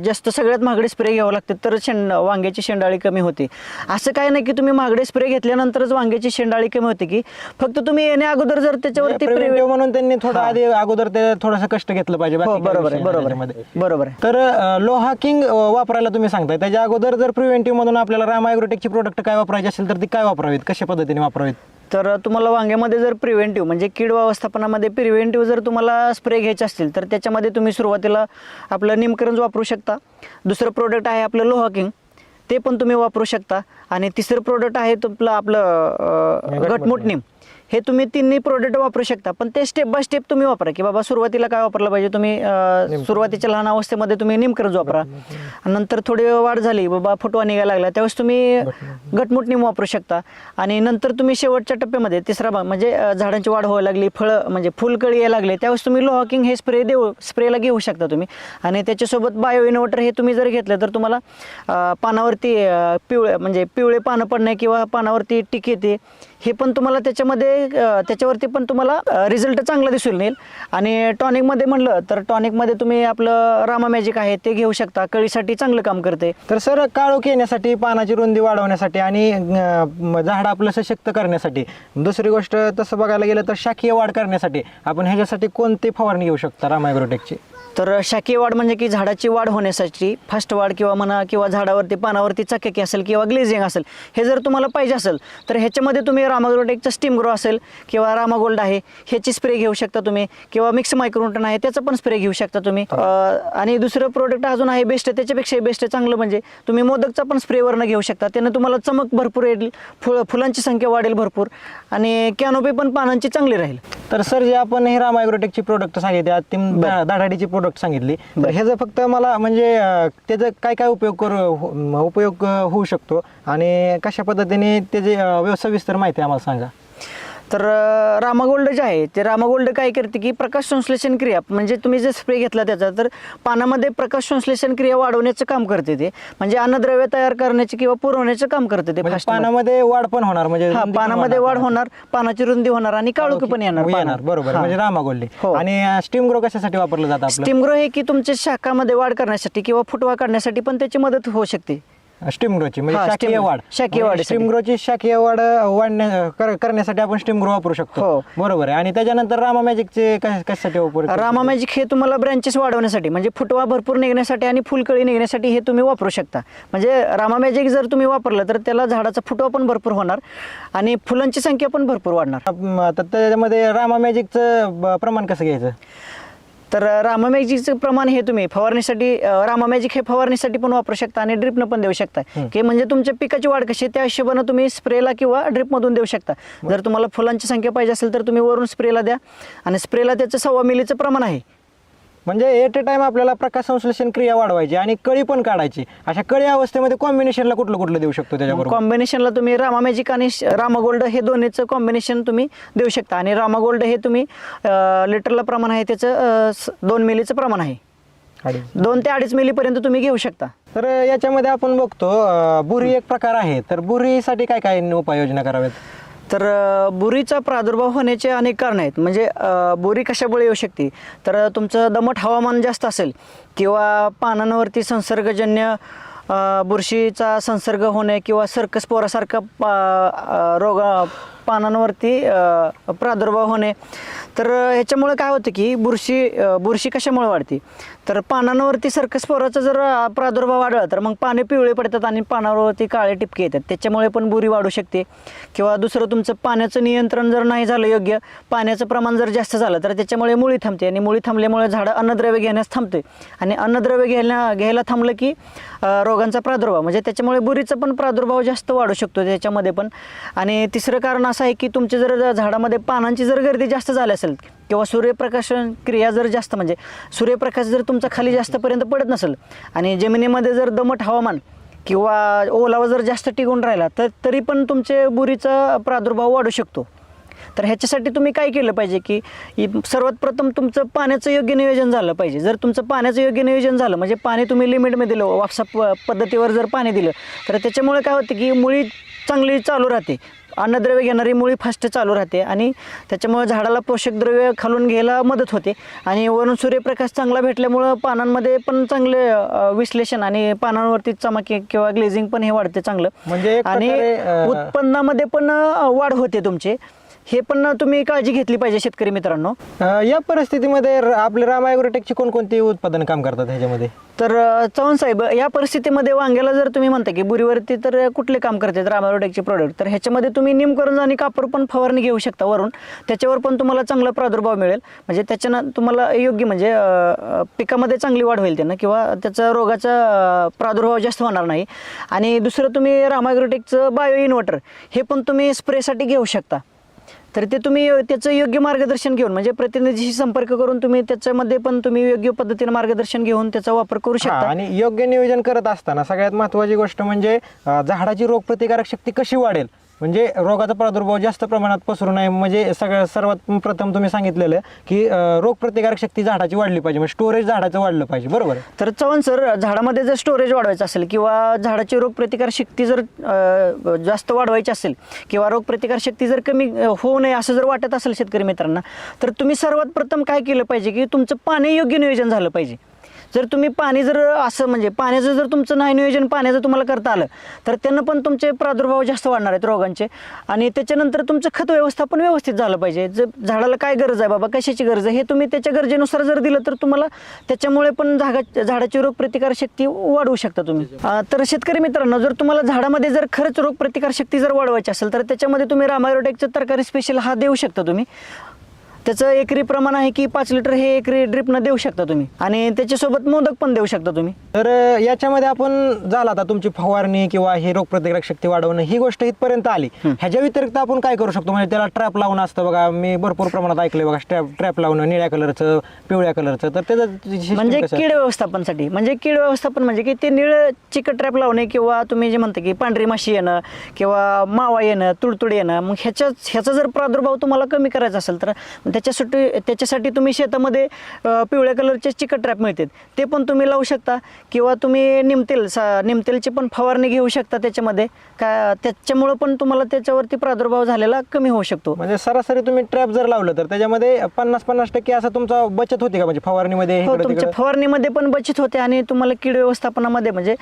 जास्त सगळ्यात महागडे स्प्रे घ्यावं लागतात तर वांग्याची शेंडाळी कमी होते. असं काय नाही की तुम्ही महागडे स्प्रे घेतल्यानंतरच वांग्याची शेंडाळी कमी होते, की फक्त तुम्ही येण्या अगोदर जर त्याच्यावरती म्हणून त्यांनी थोडं आधी अगोदर ते थोडंसं कष्ट घेतलं पाहिजे. बरोबर आहे. तर लोहा किंग वापरायला तुम्ही सांगताय, त्याच्या अगोदर जर प्रिव्हेंटिव्ह म्हणून आपल्याला रामा ॲग्रोटेकची प्रोडक्ट काय वापरायची असेल तर ती काय वापरावीत, कशा पद्धतीने वापरावीत? तर तुम्हाला वांग्यामध्ये जर प्रिव्हेंटिव्ह म्हणजे कीड व्यवस्थापनामध्ये प्रिव्हेंटिव्ह जर तुम्हाला स्प्रे घ्यायचे असतील तर त्याच्यामध्ये तुम्ही सुरुवातीला आपलं निमकरंज वापरू शकता. दुसरं प्रोडक्ट आहे आपलं लोहा किंग, ते पण तुम्ही वापरू शकता. आणि तिसरं प्रोडक्ट आहे आपलं घटमुट नीम, हे तुम्ही तिन्ही प्रोडक्ट वापरू शकता. पण ते स्टेप बाय स्टेप तुम्ही वापरा की बाबा सुरुवातीला काय वापरलं पाहिजे. तुम्ही सुरुवातीच्या लहान अवस्थेमध्ये तुम्ही निमकरंज वापरा, नंतर थोडी वाढ झाली बाबा फुटवा निघायला लागला त्यावेळेस तुम्ही घटमुट नीम वापरू शकता. आणि नंतर तुम्ही शेवटच्या टप्प्यामध्ये तिसरा भाग म्हणजे झाडांची वाढ व्हायला लागली, फळं म्हणजे फुलकळी यायला लागले त्यावेळेस तुम्ही लोहा किंग हे स्प्रेला घेऊ शकता तुम्ही. आणि त्याच्यासोबत बायो इन्व्हर्टर हे तुम्ही जर घेतलं तर तुम्हाला पानावरती पिवळे पानं पडणे किंवा पानावरती टिक येते हे पण तुम्हाला त्याच्यावरती पण तुम्हाला रिझल्ट चांगला दिसून येईल. आणि टॉनिकमध्ये म्हणलं तर टॉनिकमध्ये तुम्ही आपलं रामा मॅजिक आहे ते घेऊ शकता, कळीसाठी चांगलं काम करते. तर सर काळोख येण्यासाठी, पानाची रुंदी वाढवण्यासाठी आणि झाड आपलं सशक्त करण्यासाठी, दुसरी गोष्ट तसं बघायला गेलं तर शाखीय वाढ करण्यासाठी आपण ह्याच्यासाठी कोणती फवारणी घेऊ शकता रामा ॲग्रोटेकची? तर शाखीय वाढ म्हणजे की झाडाची वाढ होण्यासाठी फास्ट वाढ किंवा म्हणा किंवा झाडावरती पानावरती चकाकी असेल किंवा ग्लेझिंग असेल हे जर तुम्हाला पाहिजे असेल तर ह्याच्यामध्ये तुम्ही रामा ॲग्रोटेकचा स्टीम ग्रो असेल किंवा रामा गोल्ड आहे ह्याची स्प्रे घेऊ शकता तुम्ही, किंवा मिक्स मायक्रोन्यूटन आहे त्याचं पण स्प्रे घेऊ शकता तुम्ही. आणि दुसरं प्रोडक्ट अजून आहे बेस्ट, त्याच्यापेक्षा बेस्ट चांगलं म्हणजे तुम्ही मोदकचा पण स्प्रेवरनं घेऊ शकता. त्यानं तुम्हाला चमक भरपूर येईल, फुलांची संख्या वाढेल भरपूर आणि कॅनोपी पण पानांची चांगली राहील. तर सर जे आपण हे रामा ॲग्रोटेकची प्रोडक्ट सांगितली, दाढाडीची प्रोडक्ट सांगितली, तर ह्याचं फक्त मला म्हणजे त्याचा काय काय उपयोग होऊ शकतो आणि कशा पद्धतीने त्याची सविस्तर माहिती आम्हाला सांगा. तर रामा गोल्ड जे आहे ते रामा गोल्ड काय करते की प्रकाश संश्लेषण क्रिया म्हणजे तुम्ही जे स्प्रे घेतला त्याचा तर पानामध्ये प्रकाश संश्लेषण क्रिया वाढवण्याचं काम करते ते, म्हणजे अन्नद्रव्य तयार करण्याचे किंवा पुरवण्याचं काम करते ते. पानामध्ये वाढ पण होणार, म्हणजे पानामध्ये वाढ होणार, पानाची रुंदी होणार आणि काळोखी पण येणार. बरोबर, म्हणजे रामा गोल्ड. आणि स्टीम ग्रो कशासाठी वापरलं जातं? स्टीम ग्रो हे की तुमच्या शाखामध्ये वाढ करण्यासाठी किंवा फुटवा काढण्यासाठी पण त्याची मदत होऊ शकते. स्टीम ग्रोची म्हणजे हा, शाकीय steam- वाढ. शाकीय वाढीसाठी. स्टीम ग्रोची शाकीय वाढ करण्यासाठी आपण स्टीम ग्रो वापरू शकतो. हो. बरोबर आहे. आणि त्याच्यानंतर रामा मॅजिकचे कशासाठी वापर रामा मॅजिक हे तुम्हाला ब्रँचेस वाढवण्यासाठी म्हणजे फुटवा भरपूर निघण्यासाठी आणि फुलकळी निघण्यासाठी हे तुम्ही वापरू शकता. म्हणजे रामा मॅजिक जर तुम्ही वापरलं तर त्याला झाडाचा फुटवा पण भरपूर होणार आणि फुलांची संख्या पण भरपूर वाढणार. तर त्याच्यामध्ये रामा मॅजिकचं प्रमाण कसं घ्यायचं? तर रामा मॅजिकचं प्रमाण हे तुम्ही फवारणीसाठी रामा मॅजिक हे फवारणीसाठी पण वापरू शकता आणि ड्रिपनं पण देऊ शकता की म्हणजे तुमच्या पिकाची वाढ कशी आहे त्या हिशोबानं तुम्ही स्प्रेला किंवा ड्रिपमधून देऊ शकता. जर तुम्हाला फुलांची संख्या पाहिजे असेल तर तुम्ही वरून स्प्रेला द्या आणि स्प्रेला त्याचं 1.25 मिलीचं प्रमाण आहे. म्हणजे एट ए टाइम आपल्याला प्रकाश संश्लेषण क्रिया वाढवायची आणि कळी पण काढायची. अशा कळी अवस्थेमध्ये कॉम्बिनेशनला कुठलं देऊ शकतो त्याच्याबरोबर? कॉम्बिनेशनला तुम्ही रामा मॅजिक आणि रामा गोल्ड हे दोन्हीचं कॉम्बिनेशन तुम्ही देऊ शकता आणि रामा गोल्ड हे तुम्ही लिटरला प्रमाण आहे त्याचं 2 मिलीचं प्रमाण आहे. 2 ते 2.5 मिलीपर्यंत तुम्ही घेऊ शकता. तर याच्यामध्ये आपण बघतो बुरी एक प्रकार आहे. तर बुरीसाठी काय काय उपाययोजना कराव्यात? तर बुरीचा प्रादुर्भाव होण्याचे अनेक कारण आहेत. म्हणजे बुरी कशामुळे येऊ शकते तर तुमचं दमट हवामान जास्त असेल किंवा पानांवरती संसर्गजन्य बुरशीचा संसर्ग होणे किंवा सर्कस्पोरासारखा रोग पानांवरती प्रादुर्भाव होणे. तर ह्याच्यामुळे काय होतं की बुरशी कशामुळे वाढते तर पानांवरती सर्कस्पोराचा जर प्रादुर्भाव वाढला तर मग पाने पिवळे पडतात आणि पानावरती काळे टिपके येतात. त्याच्यामुळे पण बुरी वाढू शकते. किंवा दुसरं तुमचं पाण्याचं नियंत्रण जर नाही झालं योग्य, पाण्याचं प्रमाण जर जास्त झालं तर त्याच्यामुळे मुळी थांबते आणि मुळी थांबल्यामुळे झाडं अन्नद्रव्य घेण्यास थांबते आणि अन्नद्रव्य घ्यायला थांबलं की रोगांचा प्रादुर्भाव म्हणजे त्याच्यामुळे बुरीचा पण प्रादुर्भाव जास्त वाढू शकतो त्याच्यामध्ये पण. आणि तिसरं कारण असं आहे की तुमचे जर झाडामध्ये पानांची जर गर्दी जास्त झाली असेल किंवा सूर्यप्रकाश क्रिया जर जास्त म्हणजे सूर्यप्रकाश जर तुमचा खाली जास्तपर्यंत पडत नसेल आणि जमिनीमध्ये जर दमट हवामान किंवा ओलावा जर जास्त टिकून राहिला तर तरी पण तुमचे बुरीचा प्रादुर्भाव वाढू शकतो. तर ह्याच्यासाठी तुम्ही काय केलं पाहिजे की सर्वात प्रथम तुमचं पाण्याचं योग्य नियोजन झालं पाहिजे. जर तुमचं पाण्याचं योग्य नियोजन झालं म्हणजे पाणी तुम्ही लिमिटमध्ये दिलं, वापसा पद्धतीवर जर पाणी दिलं तर त्याच्यामुळे काय होतं की मुळी चांगली चालू राहते, अन्नद्रव्य घेणारी मुळी फास्ट चालू राहते आणि त्याच्यामुळे झाडाला पोषक द्रव्य खालून घ्यायला मदत होते आणि वरून सूर्यप्रकाश चांगला भेटल्यामुळं पानांमध्ये पण चांगले विश्लेषण आणि पानांवरती चमक किंवा ग्लेझिंग पण हे वाढते चांगलं. म्हणजे एक आणि प्रकारे, उत्पन्नामध्ये पण वाढ होते तुमचे. हे पण तुम्ही काळजी घेतली पाहिजे शेतकरी मित्रांनो. या परिस्थितीमध्ये आपले रामा ॲग्रोटेकची कोणकोणती उत्पादन काम करतात ह्याच्यामध्ये? तर चव्हाण साहेब या परिस्थितीमध्ये वांग्याला जर तुम्ही म्हणता की बुरीवरती तर कुठले काम करतात रामा ॲग्रोटेकचे प्रोडक्ट तर ह्याच्यामध्ये तुम्ही निमकरंज आणि कापूर पण फवारणी घेऊ शकता वरून. त्याच्यावर पण तुम्हाला चांगला प्रादुर्भाव मिळेल म्हणजे त्याच्यानं तुम्हाला योग्य म्हणजे पिकामध्ये चांगली वाढ होईल त्यांना किंवा त्याचा रोगाचा प्रादुर्भाव जास्त होणार नाही. आणि दुसरं तुम्ही रामा ॲग्रोटेकचं बायो इन्व्हर्टर हे पण तुम्ही स्प्रेसाठी घेऊ शकता. तर ते तुम्ही त्याचं योग्य मार्गदर्शन घेऊन म्हणजे प्रतिनिधीशी संपर्क करून तुम्ही त्याच्यामध्ये पण तुम्ही योग्य पद्धतीने मार्गदर्शन घेऊन त्याचा वापर करू शकता. आणि योग्य नियोजन करत असताना सगळ्यात महत्त्वाची गोष्ट म्हणजे झाडाची रोगप्रतिकारक शक्ती कशी वाढेल म्हणजे रोगाचा प्रादुर्भाव जास्त प्रमाणात पसरू नये. म्हणजे सर्वात प्रथम तुम्ही सांगितलेलं की रोगप्रतिकारक शक्ती झाडाची वाढली पाहिजे म्हणजे स्टोरेज झाडाचं वाढलं पाहिजे. बरोबर. तर चव्हाण सर झाडामध्ये जर स्टोरेज वाढवायचं असेल किंवा झाडाची रोगप्रतिकार शक्ती जर जास्त वाढवायची असेल किंवा रोगप्रतिकार शक्ती जर कमी होऊ नये असं जर वाटत असेल शेतकरी मित्रांना तर तुम्ही सर्वात प्रथम काय केलं पाहिजे की तुमचं पाणी योग्य नियोजन झालं पाहिजे. जर तुम्ही पाणी जर असं म्हणजे पाण्याचं जर तुमचं नाही नियोजन पाण्याचं तुम्हाला करता आलं तर त्यांना पण तुमचे प्रादुर्भाव जास्त वाढणार आहेत रोगांचे. आणि त्याच्यानंतर तुमचं खत व्यवस्थापन व्यवस्थित झालं पाहिजे. जर झाडाला काय गरज आहे बाबा कशाची गरज आहे हे तुम्ही त्याच्या गरजेनुसार जर दिलं तर तुम्हाला त्याच्यामुळे पण झाडाची रोगप्रतिकारशक्ती वाढवू शकता तुम्ही. तर शेतकरी मित्रांनो जर तुम्हाला झाडामध्ये जर खरंच रोगप्रतिकारशक्ती जर वाढवायची असेल तर त्याच्यामध्ये तुम्ही रामा ॲग्रोटेकचं तरकारी स्पेशल हा देऊ शकता तुम्ही. त्याचं एकरी प्रमाण आहे की 5 लिटर हे एकरी ड्रिपनं देऊ शकता तुम्ही आणि त्याच्यासोबत मोदक पण देऊ शकता तुम्ही. तर याच्यामध्ये आपण झाला आता तुमची फवारणी किंवा हे रोगप्रतिकारक शक्ती वाढवणं ही गोष्ट इथपर्यंत आली. ह्याच्या व्यतिरिक्त आपण काय करू शकतो म्हणजे त्याला ट्रॅप लावून असतं बघा मी भरपूर प्रमाणात ऐकलंय बघा ट्रॅप लावणं निळ्या कलरचं पिवळ्या कलरचं. तर त्याचं म्हणजे कीड व्यवस्थापनासाठी म्हणजे कीड व्यवस्थापन म्हणजे की ते निळं चिकट ट्रॅप लावणे किंवा तुम्ही जे म्हणता की पांढरी माशी येणं किंवा मावा येणं तुडतुड येणं मग ह्याचा जर प्रादुर्भाव तुम्हाला कमी करायचा असेल तर त्याच्यासाठी तुम्ही शेतामध्ये पिवळ्या कलरचे चिकट ट्रॅप मिळतात, ते पण तुम्ही लावू शकता. किंवा तुम्ही निमतेलची पण फवारणी घेऊ शकता त्याच्यामध्ये, त्याच्यामुळं पण तुम्हाला त्याच्यावरती प्रादुर्भाव झालेला कमी होऊ शकतो. म्हणजे सरासरी तुम्ही ट्रॅप जर लावलं तर त्याच्यामध्ये 50-50% असं तुमचा बचत होते का, म्हणजे फवारणीमध्ये? हो, तुमच्या फवारणीमध्ये पण बचत होते आणि तुम्हाला कीड व्यवस्थापनामध्ये म्हणजे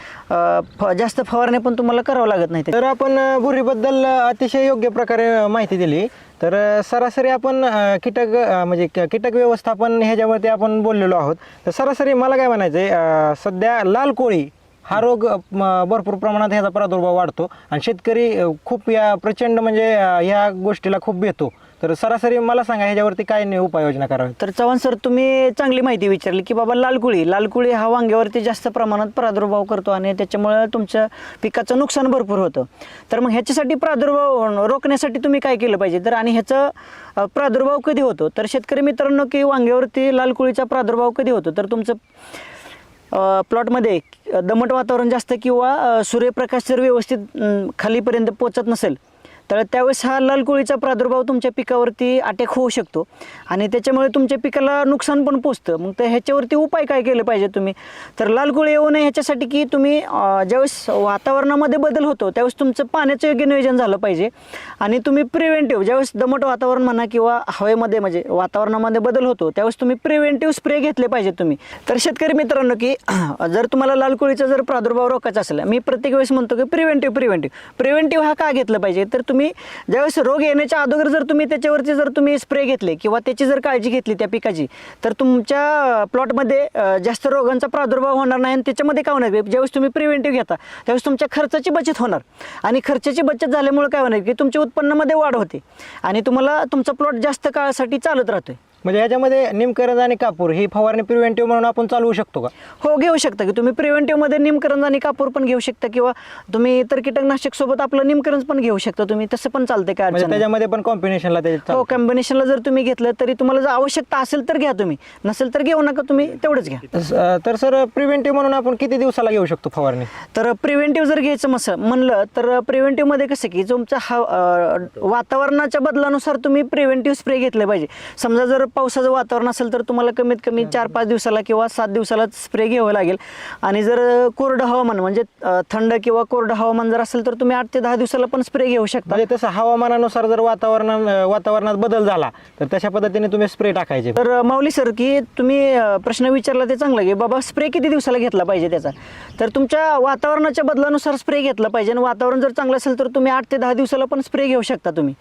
जास्त फवारणी पण तुम्हाला करावं लागत नाही. तर आपण भुरीबद्दल अतिशय योग्य प्रकारे माहिती दिली. तर सरासरी आपण कीटक व्यवस्थापन ह्याच्यावरती आपण बोललेलो आहोत. तर सरासरी मला काय म्हणायचं आहे, सध्या लाल कोळी हा रोग भरपूर प्रमाणात ह्याचा प्रादुर्भाव वाढतो आणि शेतकरी खूप प्रचंड म्हणजे ह्या गोष्टीला खूप भेटतो. तर सरासरी मला सांगा ह्याच्यावरती काय उपाययोजना करावी? तर चव्हाण सर, तुम्ही चांगली माहिती विचारली की बाबा लाल कुळी हा वांग्यावरती जास्त प्रमाणात प्रादुर्भाव करतो आणि त्याच्यामुळे तुमच्या पिकाचं नुकसान भरपूर होतं. तर मग ह्याच्यासाठी प्रादुर्भाव रोखण्यासाठी तुम्ही काय केलं पाहिजे, तर आणि ह्याचा प्रादुर्भाव कधी होतो, तर शेतकरी मित्रांनो की वांग्यावरती लाल कुळीचा प्रादुर्भाव कधी होतो, तर तुमचं प्लॉटमध्ये दमट वातावरण जास्त किंवा सूर्यप्रकाश जर व्यवस्थित खालीपर्यंत पोचत नसेल तर त्यावेळेस हा लाल कोळीचा प्रादुर्भाव तुमच्या पिकावरती अटॅक होऊ शकतो आणि त्याच्यामुळे तुमच्या पिकाला नुकसान पण पोचतं. मग तर ह्याच्यावरती उपाय काय केले पाहिजे तुम्ही, तर लाल कोळी येऊ नये ह्याच्यासाठी की तुम्ही ज्यावेळेस वातावरणामध्ये बदल होतो त्यावेळेस तुमचं पाण्याचं योग्य नियोजन झालं पाहिजे आणि तुम्ही प्रिव्हेंटिव्ह ज्यावेळेस दमट वातावरण म्हणा किंवा हवेमध्ये म्हणजे वातावरणामध्ये बदल होतो त्यावेळेस तुम्ही प्रिव्हेंटिव्ह स्प्रे घेतले पाहिजे तुम्ही. तर शेतकरी मित्रांनो की जर तुम्हाला लाल कोळीचा जर प्रादुर्भाव रोखायचा असेल, मी प्रत्येक वेळेस म्हणतो की प्रिव्हेंटिव्ह हा का घेतलं पाहिजे, तर तुम्ही ज्यावेळेस रोग येण्याच्या अगोदर जर तुम्ही त्याच्यावरती जर तुम्ही स्प्रे घेतले किंवा त्याची जर काळजी घेतली त्या पिकाची, तर तुमच्या प्लॉटमध्ये जास्त रोगांचा प्रादुर्भाव होणार नाही आणि त्याच्यामध्ये काय होणार, ज्यावेळेस तुम्ही प्रिव्हेंटिव्ह घेता त्यावेळेस तुमच्या खर्चाची बचत होणार आणि खर्चाची बचत झाल्यामुळे काय होणार की तुमच्या उत्पन्नामध्ये वाढ होते आणि तुम्हाला तुमचा प्लॉट जास्त काळासाठी चालत राहतोय. म्हणजे ह्याच्यामध्ये निमकरंज आणि कापूर ही फवारणी प्रिव्हेंटिव्ह म्हणून आपण चालवू शकतो का? हो, घेऊ शकता की तुम्ही प्रिव्हेंटिव्हमध्ये निमकरंज आणि कापूर पण घेऊ शकता किंवा तुम्ही इतर कीटकनाशक सोबत आपलं निमकरंज पण घेऊ शकता तुम्ही, तसं पण चालते काय म्हणजे त्याच्यामध्ये पण कॉम्बिनेशनला हो, कॉम्बिनेशनला जर तुम्ही घेतलं तरी तुम्हाला जर आवश्यकता असेल तर घ्या, तुम्ही नसेल तर घेऊ नका, तुम्ही तेवढंच घ्या. तर सर प्रिव्हेंटिव्ह म्हणून आपण किती दिवसाला घेऊ शकतो फवारणी? तर प्रिव्हेंटिव्ह जर घ्यायचं म्हणलं तर प्रिव्हेंटिव्हमध्ये कसं की तुमच्या वातावरणाच्या बदलानुसार तुम्ही प्रिव्हेंटिव्ह स्प्रे घेतले पाहिजे. समजा जर पावसाचं वातावरण असेल तर तुम्हाला कमीत कमी 4-5 दिवसाला किंवा 7 दिवसाला स्प्रे घ्यावं लागेल आणि जर कोरडं हवामान म्हणजे थंड किंवा कोरडं हवामान जर असेल तर तुम्ही 8 ते 10 दिवसाला पण स्प्रे घेऊ शकता. म्हणजे तसं हवामानानुसार जर वातावरणात बदल झाला तर तशा पद्धतीने तुम्ही स्प्रे टाकायचे. तर माऊली सर की तुम्ही प्रश्न विचारला ते चांगलं की बाबा स्प्रे किती दिवसाला घेतला पाहिजे त्याचा, तर तुमच्या वातावरणाच्या बदलानुसार स्प्रे घेतला पाहिजे आणि वातावरण जर चांगलं असेल तर तुम्ही 8 ते 10 दिवसाला पण स्प्रे घेऊ शकता तुम्ही.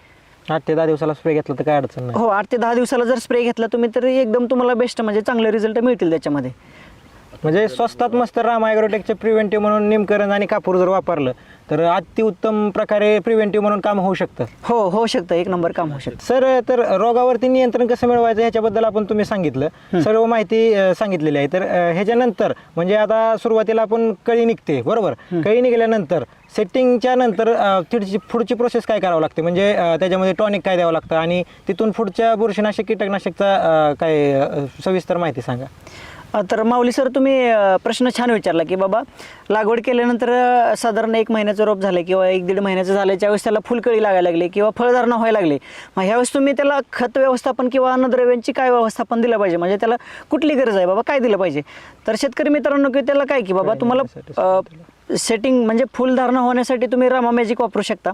8 ते 10 दिवसाला स्प्रे घेतला तर काय अडचण नाही? हो, 8 ते 10 दिवसाला जर स्प्रे घेतला तुम्ही तर एकदम तुम्हाला बेस्ट म्हणजे चांगले रिझल्ट मिळतील त्याच्यामध्ये. म्हणजे स्वस्तात मस्त रामा ॲग्रोटेकचे प्रिव्हेंटिव्ह म्हणून निमकरंज आणि कापूर जर वापरलं तर अतिउत्तम प्रकारे प्रिव्हेंटिव्ह म्हणून काम होऊ शकतं. हो, होऊ शकतं, एक नंबर काम होऊ शकतं. सर, तर रोगावरती नियंत्रण कसं मिळवायचं ह्याच्याबद्दल आपण तुम्ही सांगितलं, सर्व माहिती सांगितलेली आहे. तर ह्याच्यानंतर म्हणजे आता सुरुवातीला आपण कळी निघते बरोबर, कळी निघाल्यानंतर सेटिंगच्या नंतर पुढची प्रोसेस काय करावं लागते, म्हणजे त्याच्यामध्ये टॉनिक काय द्यावं लागतं आणि तिथून पुढच्या बुरशीनाशक कीटकनाशकचा काय सविस्तर माहिती सांगा. तर माऊली सर तुम्ही प्रश्न छान विचारला की बाबा लागवड केल्यानंतर साधारण 1 महिन्याचं रोप झालं किंवा 1-1.5 महिन्याचं झालं, ज्यावेळेस त्याला फुलकळी लागायला लागली किंवा फळधारणा व्हायला लागली, मग ह्यावेळेस तुम्ही त्याला खत व्यवस्थापन किंवा अन्नद्रव्यांची काय व्यवस्थापन दिलं पाहिजे, म्हणजे त्याला कुठली गरज आहे बाबा काय दिलं पाहिजे. तर शेतकरी मित्रांनो की त्याला काय की बाबा तुम्हाला सेटिंग म्हणजे फुलधारणा होण्यासाठी तुम्ही रामा मॅजिक वापरू शकता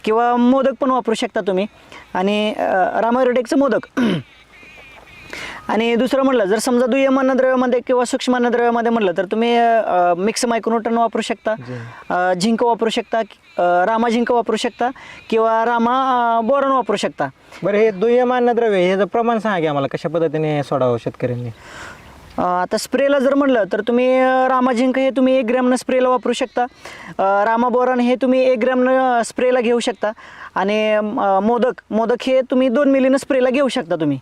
किंवा मोदक पण वापरू शकता तुम्ही आणि रामा ॲग्रोटेकचं मोदक. आणि दुसरं म्हटलं जर समजा दुय्यम अन्नद्रव्यामध्ये किंवा सूक्ष्म अन्नद्रव्यामध्ये म्हटलं तर तुम्ही मिक्स मायक्रोन्यूट्रन वापरू शकता, झिंक वापरू शकता, रामा झिंक वापरू शकता किंवा रामा बोरॉन वापरू शकता. बरं, हे दुय्यम अन्नद्रव्य ह्याचं प्रमाण सांगा की आम्हाला, कशा पद्धतीने सोडावं शेतकऱ्यांनी? आता स्प्रेला जर म्हटलं तर तुम्ही रामा झिंक हे तुम्ही 1 ग्रॅमनं स्प्रेला वापरू शकता, रामा बोरॉन हे तुम्ही 1 ग्रॅमनं स्प्रेला घेऊ शकता आणि मोदक हे तुम्ही 2 मिलीनं स्प्रेला घेऊ शकता तुम्ही.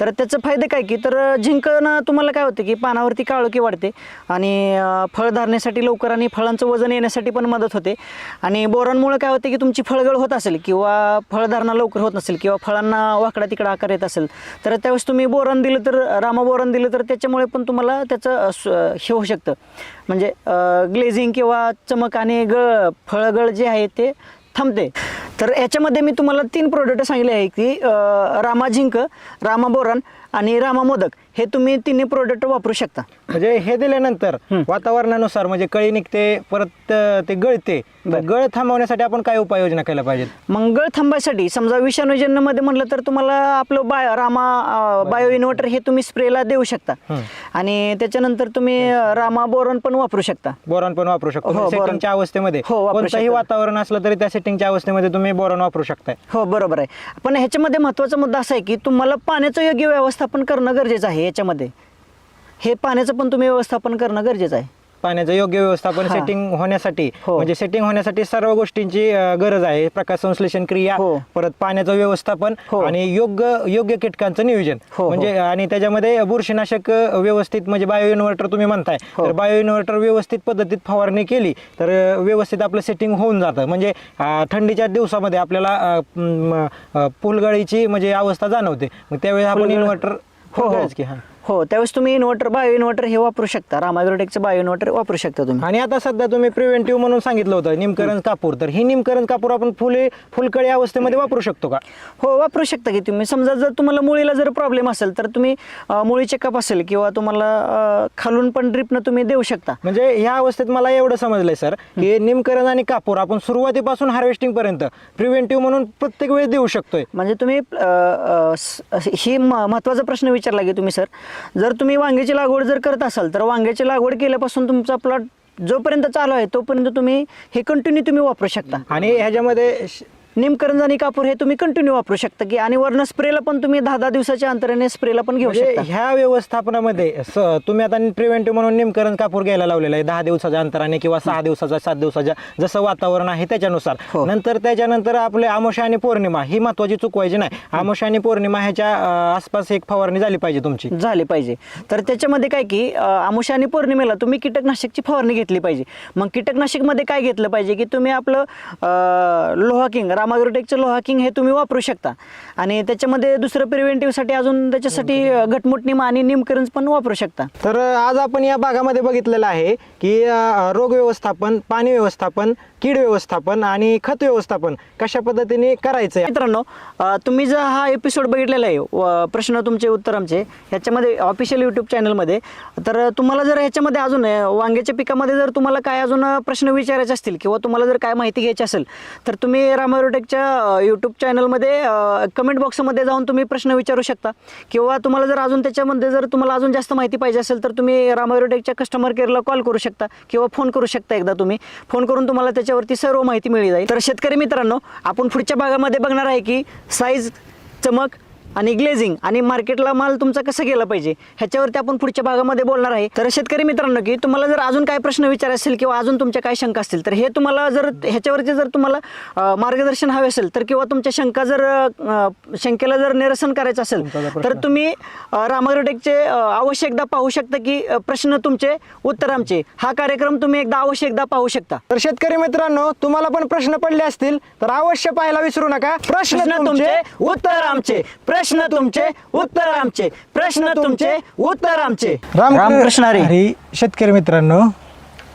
तर त्याचं फायदे काय की तर झिंकनं तुम्हाला काय होतं की पानावरती काळोखी वाढते आणि फळ धारण्यासाठी लवकर आणि फळांचं वजन येण्यासाठी पण मदत होते आणि बोरॉनमुळे काय होते की तुमची फळगळ होत असेल किंवा फळधारणा लवकर होत नसेल किंवा फळांना वाकडा तिकडा आकार येत असेल तर त्यावेळेस तुम्ही बोरॉन दिलं तर रामा बोरॉन दिलं तर त्याच्यामुळे पण तुम्हाला त्याचं हे होऊ शकतं म्हणजे ग्लेझिंग किंवा चमक आणि फळगळ जे आहे ते थांबते. तर याच्यामध्ये मी तुम्हाला 3 प्रोडक्ट सांगितले आहे की रामा झिंक, रामा बोरान आणि रामा मोदक हे तुम्ही तिन्ही प्रोडक्ट वापरू शकता. म्हणजे हे दिल्यानंतर वातावरणानुसार म्हणजे कळी निघते, परत ते गळते. गळ थांबवण्यासाठी आपण काय उपाययोजना केल्या पाहिजेत? मंगळ थांबायसाठी समजा विषाणूजन्यमध्ये म्हटलं तर तुम्हाला आपलं रामा बायो इन्व्हर्टर हे तुम्ही स्प्रेला देऊ शकता. आणि त्याच्यानंतर तुम्ही रामा बोरॉन पण वापरू शकता. बोरॉन पण वापरू शकतो. हो, म्हणजे बोरॉन. सेटिंगच्या अवस्थेमध्ये हो, वापरू कोणतंही शकता. वातावरण असलं तरी त्या सेटिंगच्या अवस्थेमध्ये तुम्ही बोरॉन वापरू शकताय. हो बरोबर आहे. पण ह्याच्यामध्ये महत्त्वाचा मुद्दा असा आहे की तुम्हाला पाण्याचं योग्य व्यवस्थापन करणं गरजेचं आहे. याच्यामध्ये हे पाण्याचं पण तुम्ही व्यवस्थापन करणं गरजेचं आहे. पाण्याचं योग्य व्यवस्थापन हा. सेटिंग होण्यासाठी हो. म्हणजे सेटिंग होण्यासाठी सर्व गोष्टींची गरज आहे. प्रकाश संश्लेषण क्रिया, हो. परत पाण्याचं व्यवस्थापन हो. आणि योग्य कीटकांचं नियोजन. हो. म्हणजे आणि त्याच्यामध्ये बुरशीनाशक व्यवस्थित म्हणजे बायो इन्व्हर्टर तुम्ही म्हणताय, हो. तर बायो इन्व्हर्टर व्यवस्थित पद्धतीत फवारणी केली तर व्यवस्थित आपलं सेटिंग होऊन जातं. म्हणजे थंडीच्या दिवसामध्ये आपल्याला फुलगळीची म्हणजे अवस्था जाणवते. मग त्यावेळेस आपण इन्व्हर्टर की हा. हो त्यावेळेस तुम्ही इन्व्हर्टर बायो इन्व्हर्टर हे वापरू शकता. रामायग्रोटेकचं बायो इन्व्हर्टर वापरू शकता तुम्ही. आणि आता सध्या तुम्ही प्रिव्हेंटिव्ह म्हणून सांगितलं होतं निमकरण कापूर, तर ही निमकरण कापूर आपण फुलकळी अवस्थेमध्ये वापरू शकतो का? हो वापरू शकता की तुम्ही. समजा जर तुम्हाला मुळीला जर प्रॉब्लेम असेल तर तुम्ही मुळी चेकअप असेल किंवा तुम्हाला खालून पण ड्रिपनं तुम्ही देऊ शकता. म्हणजे ह्या अवस्थेत मला एवढं समजलंय सर की निमकरण आणि कापूर आपण सुरुवातीपासून हार्वेस्टिंग पर्यंत प्रिव्हेंटिव्ह म्हणून प्रत्येक वेळेस देऊ शकतोय. म्हणजे तुम्ही ही महत्त्वाचा प्रश्न विचारला की तुम्ही सर, जर तुम्ही वांग्याची लागवड जर करत असाल तर वांग्याची लागवड केल्यापासून तुमचा प्लॉट जोपर्यंत चालू आहे तोपर्यंत तुम्ही हे कंटिन्यू तुम्ही वापरू शकता. आणि ह्याच्यामध्ये निमकरंज आणि कापूर हे तुम्ही कंटिन्यू वापरू शकता की. आणि वरनं स्प्रेला पण तुम्ही 10-10 दिवसाच्या अंतराने स्प्रेला पण घेऊ म्हणजे शकता. ह्या व्यवस्थापनामध्ये तुम्ही आता प्रिव्हेंटिव्ह म्हणून निमकरण कापूर घ्यायला लावलेला आहे 10 दिवसाच्या अंतराने किंवा 6 दिवसाच्या 7 दिवसाच्या जसं वातावरण आहे त्याच्यानुसार. हो. त्याच्यानंतर आपले अमावस्या आणि पौर्णिमा ही महत्वाची चुकवायची नाही. अमावस्या आणि पौर्णिमा ह्याच्या आसपास एक फवारणी झाली पाहिजे तुमची. झाली पाहिजे. तर त्याच्यामध्ये काय की अमावस्या आणि पौर्णिमेला तुम्ही कीटकनाशकची फवारणी घेतली पाहिजे. मग कीटकनाशकमध्ये काय घेतलं पाहिजे की तुम्ही आपलं लोहा किंग, रामायग्रोटेकचं लोहा किंग हे तुम्ही वापरू शकता. आणि त्याच्यामध्ये दुसरं प्रिव्हेंटिव्हसाठी अजून त्याच्यासाठी घटमुट निम आणि निमकरंज पण वापरू शकता. तर आज आपण या भागामध्ये बघितलेलं आहे की रोग व्यवस्थापन, पाणी व्यवस्थापन, कीड व्यवस्थापन आणि खत व्यवस्थापन कशा पद्धतीने करायचंय. मित्रांनो तुम्ही जर हा एपिसोड बघितलेला आहे प्रश्न तुमचे उत्तर आमचे ह्याच्यामध्ये ऑफिशियल यूट्यूब चॅनलमध्ये, तर तुम्हाला जर ह्याच्यामध्ये अजून वांग्याच्या पिकामध्ये जर तुम्हाला काय अजून प्रश्न विचारायचे असतील किंवा तुम्हाला जर काय माहिती घ्यायची असेल तर तुम्ही रामायग्रोटेकच्या यूट्यूब चॅनलमध्ये कमेंट बॉक्समध्ये जाऊन तुम्ही प्रश्न विचारू शकता. किंवा तुम्हाला जर अजून त्याच्यामध्ये जर तुम्हाला अजून जास्त माहिती पाहिजे असेल तर तुम्ही रामायग्रोटेकच्या कस्टमर केअरला कॉल करू शकता किंवा फोन करू शकता. एकदा तुम्ही फोन करून तुम्हाला त्याच्यावरती सर्व माहिती मिळली जाईल. तर शेतकरी मित्रांनो आपण पुढच्या भागामध्ये बघणार आहे की साईज, चमक आणि ग्लेझिंग आणि मार्केटला माल तुमचा कसा गेला पाहिजे ह्याच्यावरती आपण पुढच्या भागामध्ये बोलणार आहे. तर शेतकरी मित्रांनो की तुम्हाला जर अजून काय प्रश्न विचारायचे असेल किंवा अजून तुमच्या काय शंका असतील तर हे तुम्हाला जर ह्याच्यावरती जर तुम्हाला मार्गदर्शन हवे असेल तर किंवा तुमच्या शंकेला जर निरसन करायचं असेल तर तुम्ही रामायग्रोटेकचे अवश्य एकदा पाहू शकता की प्रश्न तुमचे उत्तर आमचे हा कार्यक्रम तुम्ही अवश्य एकदा पाहू शकता. तर शेतकरी मित्रांनो तुम्हाला पण प्रश्न पडले असतील तर अवश्य पाहायला विसरू नका. प्रश्न तुमचे उत्तर आमचे, प्रश्न तुमचे उत्तर आमचे, प्रश्न तुमचे उत्तर आमचे. रामकृष्ण हरी. शेतकरी मित्रांनो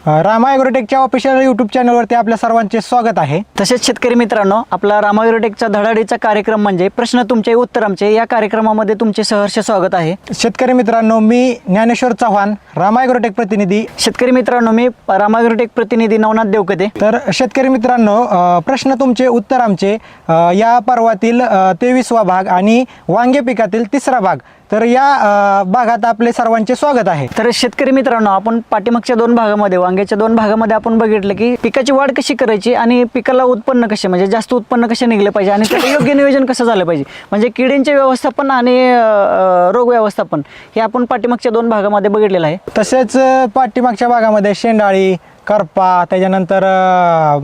रामा ॲग्रोटेकच्या ऑफिशियल यूट्यूब चॅनलवरती आपल्या सर्वांचे स्वागत आहे. तसेच शेतकरी मित्रांनो आपला रामायग्रोटेकचा धडाडीचा कार्यक्रम म्हणजे प्रश्न तुमचे उत्तर आमचे या कार्यक्रमामध्ये तुमचे सहर्ष स्वागत आहे. शेतकरी मित्रांनो मी ज्ञानेश्वर चव्हाण, रामा ॲग्रोटेक प्रतिनिधी. शेतकरी मित्रांनो मी रामायग्रोटेक प्रतिनिधी नवनाथ देवकते. तर शेतकरी मित्रांनो प्रश्न तुमचे उत्तर आमचे या पर्वातील 23वा भाग आणि वांगे पिकातील 3रा भाग. तर या भागात आपले सर्वांचे स्वागत आहे. तर शेतकरी मित्रांनो आपण पाठीमागच्या 2 भागामध्ये वांग्याच्या 2 भागामध्ये आपण बघितलं की पिकाची वाढ कशी करायची आणि पिकाला उत्पन्न कसे म्हणजे जास्त उत्पन्न कसे निघले पाहिजे आणि त्याचं योग्य नियोजन कसं झालं पाहिजे म्हणजे किडींचे व्यवस्थापन आणि रोग व्यवस्थापन हे आपण पाठीमागच्या 2 भागामध्ये बघितलेलं आहे. तसेच पाठीमागच्या भागामध्ये शेंडाळी, करपा, त्याच्यानंतर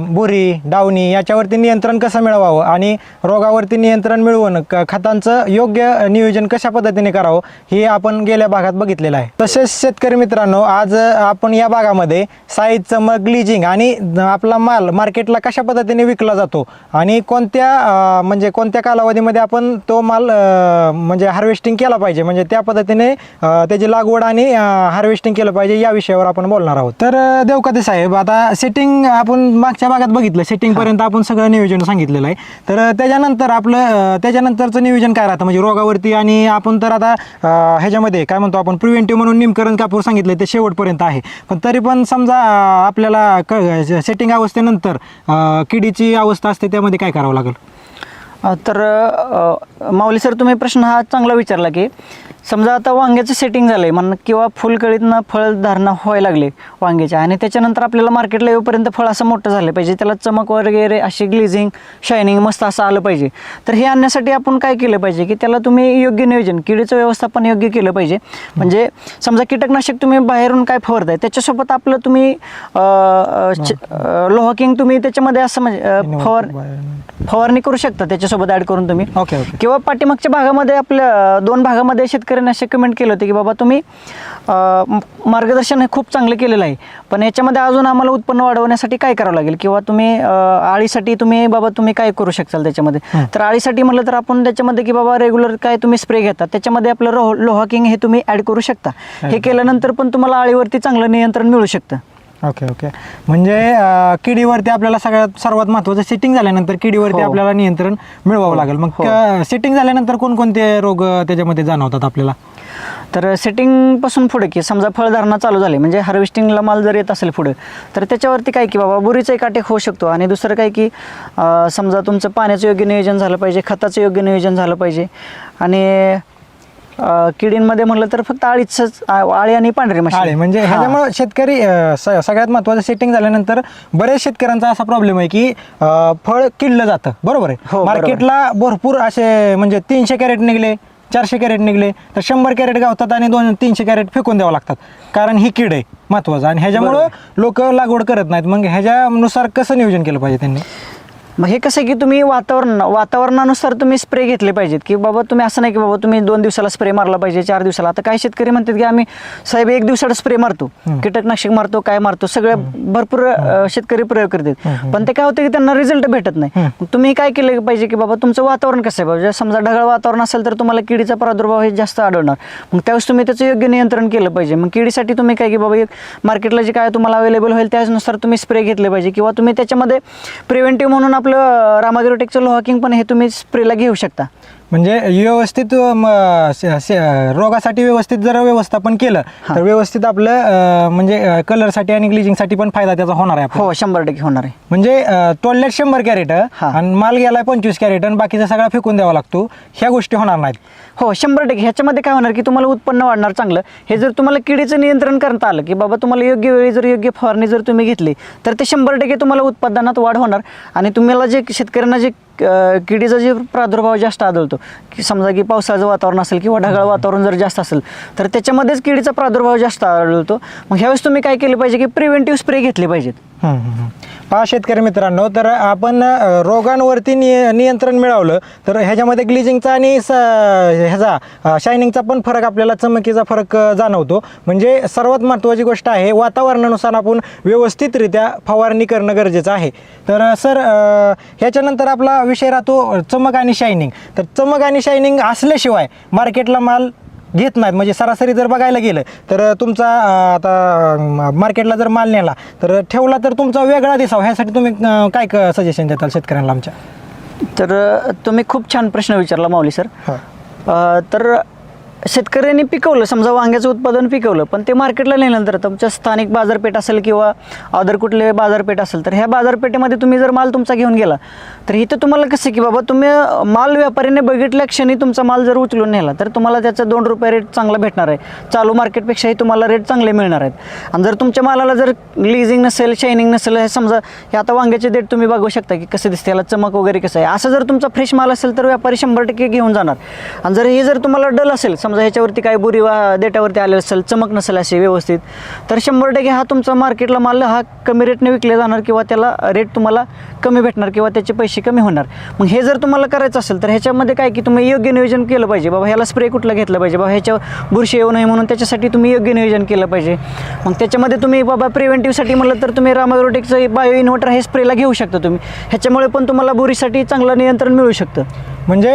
बुरी, डावणी याच्यावरती नियंत्रण कसं मिळवावं आणि रोगावरती नियंत्रण मिळवून खतांचं योग्य नियोजन कशा पद्धतीने करावं हे आपण गेल्या भागात बघितलेलं आहे. तसेच शेतकरी मित्रांनो आज आपण या भागामध्ये साईज, चमक, ग्लिजिंग आणि आपला माल मार्केटला कशा पद्धतीने विकला जातो आणि कोणत्या कालावधीमध्ये आपण तो माल म्हणजे हार्वेस्टिंग केला पाहिजे म्हणजे त्या पद्धतीने त्याची लागवड आणि हार्वेस्टिंग केलं पाहिजे या विषयावर आपण बोलणार आहोत. तर देवकते साहेब, आता सेटिंग आपण मागच्या भागात बघितलं, सेटिंग पर्यंत आपण सगळं नियोजन सांगितलेलं आहे. तर त्याच्यानंतर आपलं त्याच्यानंतरचं नियोजन काय राहतं म्हणजे रोगावरती, आणि आपण तर आता ह्याच्यामध्ये काय म्हणतो आपण प्रिव्हेंटिव्ह म्हणून निमकरण कापूर सांगितलं ते शेवटपर्यंत आहे. पण तरी पण समजा आपल्याला सेटिंग अवस्थेनंतर किडीची अवस्था असते, त्यामध्ये काय करावं लागेल? तर माऊली सर, तुम्ही प्रश्न हा चांगला विचारला की समजा आता वांग्याचं सेटिंग झालं आहे म्हणून किंवा फुलकळीतनं फळधारणा व्हायला लागले वांग्याच्या, आणि त्याच्यानंतर आपल्याला मार्केटला येऊपर्यंत फळ असं मोठं झालं पाहिजे, त्याला चमक वगैरे अशी ग्लेझिंग शायनिंग मस्त असं आलं पाहिजे. तर हे आणण्यासाठी आपण काय केलं पाहिजे की त्याला तुम्ही योग्य नियोजन, किडीचं व्यवस्थापन योग्य केलं पाहिजे. म्हणजे समजा कीटकनाशक तुम्ही बाहेरून काय फवारताय त्याच्यासोबत आपलं तुम्ही लोहा किंग तुम्ही त्याच्यामध्ये असं म्हणजे फवारणी करू शकता त्याच्यासोबत ॲड करून तुम्ही. ओके. किंवा पाठीमागच्या भागामध्ये आपल्या 2 भागामध्ये शेतकऱ्यांनी असे कमेंट केलं होते की बाबा तुम्ही मार्गदर्शन हे खूप चांगलं केलेलं आहे, पण याच्यामध्ये अजून आम्हाला उत्पन्न वाढवण्यासाठी काय करावं लागेल, किंवा तुम्ही आळीसाठी तुम्ही काय करू शकाल त्याच्यामध्ये. तर आळीसाठी म्हटलं तर आपण त्याच्यामध्ये की बाबा रेग्युलर काय तुम्ही स्प्रे घेता त्याच्यामध्ये आपलं लोहा किंग हे तुम्ही ॲड करू शकता. हे केल्यानंतर पण तुम्हाला आळीवरती चांगलं नियंत्रण मिळू शकतं. ओके. म्हणजे किडीवरती आपल्याला सर्वात महत्त्वाचं सेटिंग झाल्यानंतर किडीवरती आपल्याला नियंत्रण मिळवावं लागेल. मग सेटिंग झाल्यानंतर कोणकोणते रोग त्याच्यामध्ये जाणवतात आपल्याला? तर सेटिंगपासून पुढे की समजा फळधारणा चालू झाली म्हणजे हार्वेस्टिंगला माल जर येत असेल पुढे, तर त्याच्यावरती काय की बाबा बुरीचा एक अटॅक होऊ शकतो. आणि दुसरं काय की समजा तुमचं पाण्याचं योग्य नियोजन झालं पाहिजे, खताचं योग्य नियोजन झालं पाहिजे, आणि किडींमध्ये म्हटलं तर फक्त आळी आणि पांढरी माशी. म्हणजे ह्याच्यामुळे शेतकरी सगळ्यात महत्त्वाचं सेटिंग झाल्यानंतर बरेच शेतकऱ्यांचा असा प्रॉब्लेम आहे की फळ किडलं जातं. बरोबर आहे. मार्केटला भरपूर असे म्हणजे 300 कॅरेट निघले, 400 कॅरेट निघले, तर 100 कॅरेट गावतात आणि 200-300 कॅरेट फेकून द्यावं लागतात, कारण ही कीड आहे महत्त्वाचं. आणि ह्याच्यामुळं लोक लागवड करत नाहीत. मग ह्याच्यानुसार कसं नियोजन केलं पाहिजे त्यांनी? मग हे कसं की तुम्ही वातावरणानुसार तुम्ही स्प्रे घेतले पाहिजेत, की बाबा तुम्ही असं नाही की बाबा तुम्ही 2 दिवसाला स्प्रे मारला पाहिजे, 4 दिवसाला. आता काही शेतकरी म्हणतात की आम्ही साहेब 1 दिवसाला स्प्रे मारतो, कीटकनाशक मारतो, काय मारतो, सगळे भरपूर शेतकरी प्रयोग करतात, पण ते काय होतं की त्यांना रिझल्ट भेटत नाही. तुम्ही काय केलं पाहिजे की बाबा तुमचं वातावरण कसं आहे बाबा, समजा ढगाळ वातावरण असेल तर तुम्हाला किडीचा प्रादुर्भाव हे जास्त आढळणार. मग त्यावेळेस तुम्ही त्याचं योग्य नियंत्रण केलं पाहिजे. मग किडीसाठी तुम्ही काय की बाबा एक मार्केटला जे काय तुम्हाला अवेलेबल होईल त्यानुसार तुम्ही स्प्रे घेतले पाहिजे, किंवा तुम्ही त्याच्यामध्ये प्रिव्हेंटिव्ह म्हणून आपलं रामागिरोटेकचं लोहा किंग पण हे तुम्ही स्प्रेला घेऊ शकता. म्हणजे व्यवस्थित रोगासाठी व्यवस्थित जर व्यवस्थापन केलं तर व्यवस्थित आपलं म्हणजे कलरसाठी आणि ग्लिजिंगसाठी पण फायदा त्याचा होणार आहे. हो, 100% होणार आहे. म्हणजे तोडल्यात 100 कॅरेट आणि माल गेलाय 25 कॅरेट आणि बाकीचा सगळा फेकून द्यावा लागतो, ह्या गोष्टी होणार नाहीत. हो, 100%. ह्याच्यामध्ये काय होणार की तुम्हाला उत्पन्न वाढणार चांगलं. हे जर तुम्हाला किडीचं नियंत्रण करता आलं की बाबा तुम्हाला योग्य वेळी जर योग्य फवारणी जर तुम्ही घेतली तर ते 100% तुम्हाला उत्पादनात वाढ होणार. आणि तुम्हाला जे शेतकऱ्यांना जे किडीचा जे प्रादुर्भाव जास्त आढळतो की समजा की पावसाचं वातावरण असेल किंवा ढगाळ वातावरण जर जास्त असेल तर त्याच्यामध्येच किडीचा प्रादुर्भाव जास्त आढळतो. मग ह्यावेळेस तुम्ही काय केलं पाहिजे की प्रिव्हेंटिव्ह स्प्रे घेतले पाहिजेत. पहा शेतकरी मित्रांनो, तर आपण रोगांवरती नियंत्रण मिळवलं तर ह्याच्यामध्ये ग्लिजिंगचा आणि ह्याचा शायनिंगचा पण फरक, आपल्याला चमकीचा फरक जाणवतो. म्हणजे सर्वात महत्त्वाची गोष्ट आहे वातावरणानुसार आपण व्यवस्थितरित्या फवारणी करणं गरजेचं आहे. तर सर ह्याच्यानंतर आपला विषय राहतो चमक आणि शायनिंग. तर चमक आणि शायनिंग असल्याशिवाय मार्केटला माल घेत नाहीत. म्हणजे सरासरी जर बघायला गेलं तर तुमचा आता मार्केटला जर माल नेला तर ठेवला तर तुमचा वेगळा दिसावा, ह्यासाठी तुम्ही काय सजेशन देताल शेतकऱ्यांना आमच्या? तर तुम्ही खूप छान प्रश्न विचारला माऊली सर. तर शेतकऱ्यांनी पिकवलं, समजा वांग्याचं उत्पादन पिकवलं, पण ते मार्केटला नेल्यानंतर तुमच्या स्थानिक बाजारपेठ असेल किंवा अदर कुठले बाजारपेठ असेल तर ह्या बाजारपेठेमध्ये तुम्ही जर माल तुमचा घेऊन गेला तर इथं तुम्हाला कसं की बाबा तुम्ही माल व्यापारीने बघितल्या क्षणी तुमचा माल जर उचलून नेला तर तुम्हाला त्याचा 2 रुपये रेट चांगला भेटणार आहे. चालू मार्केटपेक्षाही तुम्हाला रेट चांगले मिळणार आहेत. आणि जर तुमच्या मालाला जर ग्लेझिंग नसेल, शायनिंग नसेल, हे समजा हे आता वांग्याचे देठ तुम्ही बघू शकता की कसं दिसते, याला चमक वगैरे कसं आहे, असं जर तुमचा फ्रेश माल असेल तर व्यापारी 100% घेऊन जाणार. आणि जर हे जर तुम्हाला डल असेल, समजा ह्याच्यावरती काय बुरी देठावरती आले असेल, चमक नसेल असे व्यवस्थित, तर 100% हा तुमचा मार्केटला माल हा कमी रेटने विकले जाणार किंवा त्याला रेट तुम्हाला कमी भेटणार किंवा त्याचे पैसे कमी होणार. मग हे जर तुम्हाला करायचं असेल तर ह्याच्यामध्ये काय की तुम्ही योग्य नियोजन केलं पाहिजे. बाबा ह्याला स्प्रे कुठला घेतला पाहिजे, बाबा ह्याच्यावर बुरशी येऊ नये म्हणून त्याच्यासाठी तुम्ही योग्य नियोजन केलं पाहिजे. मग त्याच्यामध्ये तुम्ही बाबा प्रिव्हेंटिव्हसाठी म्हटलं तर तुम्ही रामाग्रोटेकचं बायो इन्व्हर्टर हे स्प्रेला घेऊ शकता तुम्ही. ह्याच्यामुळे पण तुम्हाला बुरीसाठी चांगलं नियंत्रण मिळू शकतं. म्हणजे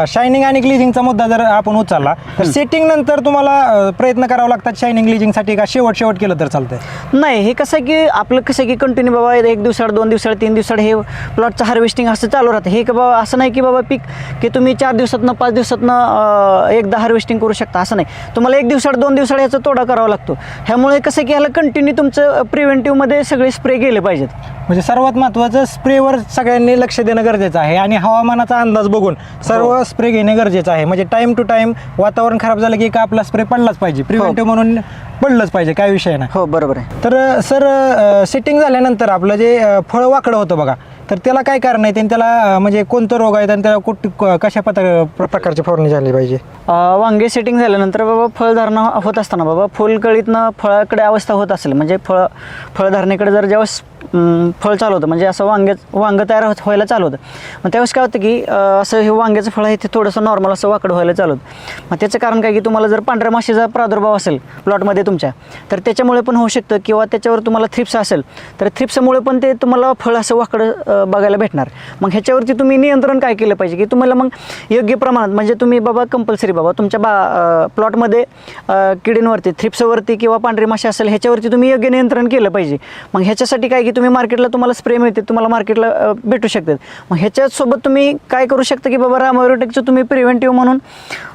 शायनिंग आणि ग्लिजिंगचा मुद्दा जर आपण उचलला तर सेटिंग नंतर तुम्हाला प्रयत्न करावा लागतात शायनिंग ग्लिजिंगसाठी का शेवट केलं तर चालतंय? नाही, हे कसं आहे की आपलं कसं आहे की कंटिन्यू बाबा 1 दिवसाड 2 दिवसाड 3 दिवसाड हे प्लॉटचं हार्वेस्टिंग असं चालू राहतं. हे की बाबा असं नाही की बाबा पीक की तुम्ही 4 दिवसातनं 5 दिवसातनं एकदा हार्वेस्टिंग करू शकता, असं नाही. तुम्हाला 1 दिवसाड 2 दिवसाड याचा तोडा करावा लागतो. ह्यामुळे कसं आहे की ह्याला कंटिन्यू तुमचं प्रिव्हेंटिव्हमध्ये सगळे स्प्रे गेले पाहिजेत. म्हणजे सर्वात महत्त्वाचं स्प्रेवर सगळ्यांनी लक्ष देणं गरजेचं आहे आणि हवामानाचा अंदाज बघून सर्व स्प्रे घेणे गरजेचं आहे. म्हणजे टाइम टू टाइम वातावरण खराब झालं की आपला स्प्रे पडलाच पाहिजे, प्रिव्हेंटिव्ह म्हणून पडलंच पाहिजे, काय विषय नाही. हो, बरोबर आहे. तर सर सेटिंग झाल्यानंतर आपलं जे फळ वाकडं होतं बघा, तर त्याला काय कारण आहे आणि त्याला म्हणजे कोणतं रोग आहेत आणि त्याला कशा प्रकारची फवारणी झाली पाहिजे? वांगे सेटिंग झाल्यानंतर बाबा फळधारणा होत असताना बाबा फुलकळीतनं फळाकडे अवस्था होत असेल, म्हणजे फळधारणेकडे जर ज्यावेळेस फळ चालू होतं, म्हणजे असं वांग तयार व्हायला चालू होतं, मग त्यावेळेस काय होतं की असं हे वांग्याचं फळ आहे ते थोडंसं नॉर्मल असं वाकडं व्हायला चालू होतं. मग त्याचं कारण काय की तुम्हाला जर पांढऱ्या माशीचा प्रादुर्भाव असेल प्लॉटमध्ये तुमच्या, तर त्याच्यामुळे पण होऊ शकतं, किंवा त्याच्यावर तुम्हाला थ्रिप्स असेल तर थ्रिप्समुळे पण ते तुम्हाला फळ असं वाकडं बघायला भेटणार. मग ह्याच्यावरती तुम्ही नियंत्रण काय केलं पाहिजे की तुम्हाला मग योग्य प्रमाणात, म्हणजे तुम्ही बाबा कंपल्सरी बाबा तुमच्या प्लॉटमध्ये किडींवरती, थ्रिप्सवरती किंवा पांढरी माशी असेल ह्याच्यावरती तुम्ही योग्य नियंत्रण केलं पाहिजे. मग ह्याच्यासाठी काय की तुम्ही मार्केटला तुम्हाला स्प्रे मिळते, तुम्हाला मार्केटला भेटू शकतात. मग ह्याच्यासोबत तुम्ही काय करू शकता की बाबा रामायरोटेकचं तुम्ही प्रिव्हेंटिव्ह म्हणून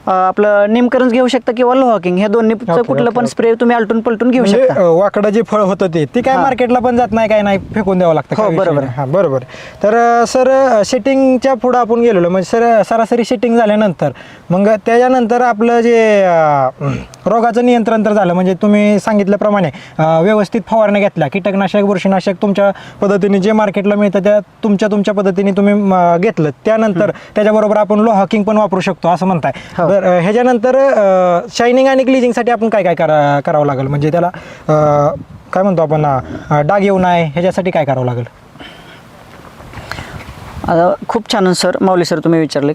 आपलं निमकरंज घेऊ शकता किंवा लोहाकिंग, ह्या दोन्हीचं कुठलं पण स्प्रे तुम्ही आलटून पलटून घेऊ शकता. वाकडं जे फळ होतं ते काय मार्केटला पण जात नाही, काय नाही, फेकून द्यावं लागतं. हो, बरोबर. हां, बरोबर. तर सर सेटिंगच्या पुढं आपण गेलेलो, म्हणजे सरासरी सेटिंग झाल्यानंतर मग त्याच्यानंतर आपलं जे रोगाचं नियंत्रण तर झालं, म्हणजे तुम्ही सांगितल्याप्रमाणे व्यवस्थित फवारण्या घेतल्या, कीटकनाशक बुरशीनाशक तुमच्या पद्धतीने जे मार्केटला मिळतं त्या तुमच्या पद्धतीने तुम्ही घेतलं, त्यानंतर त्याच्याबरोबर आपण लोहाकिंग पण वापरू शकतो असं म्हणताय. तर ह्याच्यानंतर शायनिंग आणि ग्लिजिंगसाठी आपण काय करावं लागेल, म्हणजे त्याला काय म्हणतो आपण डाग येऊ नये ह्याच्यासाठी काय करावं लागेल? आता खूप छान सर, माऊली सर तुम्ही विचारले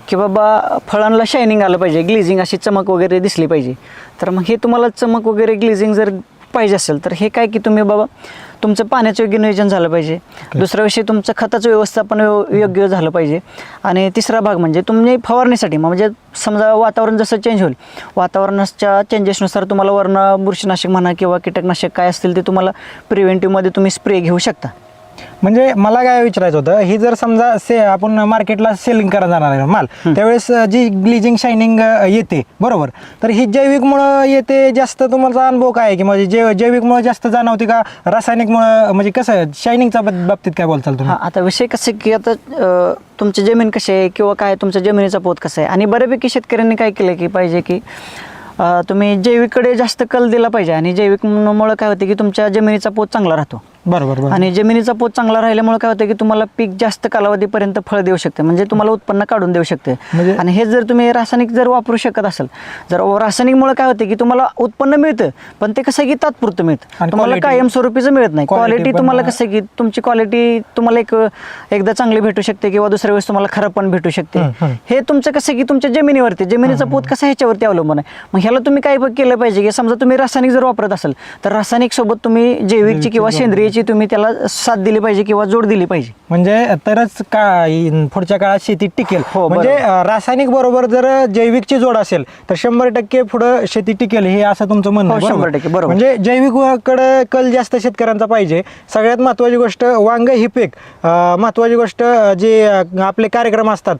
की बाबा फळांना शायनिंग आलं पाहिजे, ग्लिझिंग अशी चमक वगैरे दिसली पाहिजे. तर मग हे तुम्हाला चमक वगैरे ग्लिझिंग जर पाहिजे असेल तर हे काय की तुम्ही बाबा तुमचं पाण्याचं योग्य नियोजन झालं पाहिजे. दुसरा विषय तुमचं खताचं व्यवस्थापन योग्य झालं पाहिजे. आणि तिसरा भाग म्हणजे तुम्ही फवारणीसाठी, म्हणजे समजा वातावरण जसं चेंज होईल, वातावरणाच्या चेंजेसनुसार तुम्हाला वर्ण बुरशीनाशक म्हणा किंवा कीटकनाशक काय असतील ते तुम्हाला प्रिव्हेंटिव्हमध्ये तुम्ही स्प्रे घेऊ शकता. म्हणजे मला काय विचारायचं होतं, ही जर समजा आपण मार्केटला सेलिंग करायला जाणार आहे माल, त्यावेळेस जी ग्लिजिंग शायनिंग येते बरोबर, तर ही जैविकमुळं येते जास्त, तुमचा अनुभव काय आहे की म्हणजे जैविकमुळं जास्त जाणवते का रासायनिकमुळं, म्हणजे कसं शायनिंगच्या बाबतीत काय बोलताल तुम्ही? हां, आता विषय कसं की आता तुमची जमीन कशी आहे किंवा काय तुमच्या जमिनीचा पोत कसा आहे, आणि बऱ्यापैकी शेतकऱ्यांनी काय केलं की पाहिजे की तुम्ही जैविककडे जास्त कल दिला पाहिजे. आणि जैविकमुळं काय होते की तुमच्या जमिनीचा पोत चांगला राहतो. बरोबर. आणि जमिनीचा पोत चांगला राहिल्यामुळे काय होतं की तुम्हाला पीक जास्त कालावधीपर्यंत फळ देऊ शकते, म्हणजे तुम्हाला उत्पन्न काढून देऊ शकते. आणि हे जर तुम्ही रासायनिक जर वापरू शकत असाल, जर रासायनिकमुळे काय होते की तुम्हाला उत्पन्न मिळतं, पण ते कसं की तात्पुरतं मिळतं, तुम्हाला कायमस्वरूपीचं मिळत नाही. क्वालिटी तुम्हाला कसं की तुमची क्वालिटी तुम्हाला एकदा चांगली भेटू शकते किंवा दुसऱ्या वेळेस तुम्हाला खराब पण भेटू शकते. हे तुमचं कसं की तुमच्या जमिनीवरती, जमिनीचा पोत कसा ह्याच्यावरती अवलंबून आहे. मग ह्याला तुम्ही काय केलं पाहिजे की समजा तुम्ही रासायनिक जर वापरत असाल तर रासायनिक सोबत तुम्ही जैविकची किंवा सेंद्रियची तुम्ही त्याला साथ दिली पाहिजे किंवा जोड दिली पाहिजे, म्हणजे तरच पुढच्या काळात शेती टिकेल. हो, म्हणजे रासायनिक बरोबर जर जैविकची जोड असेल तर 100% पुढे शेती टिकेल, हे असं तुमचं म्हणणं आहे? 100% बरोबर. म्हणजे जैविककडे कल जास्त शेतकऱ्यांचा पाहिजे. सगळ्यात महत्त्वाची गोष्ट वांग ही पीक, महत्त्वाची गोष्ट जे आपले कार्यक्रम असतात,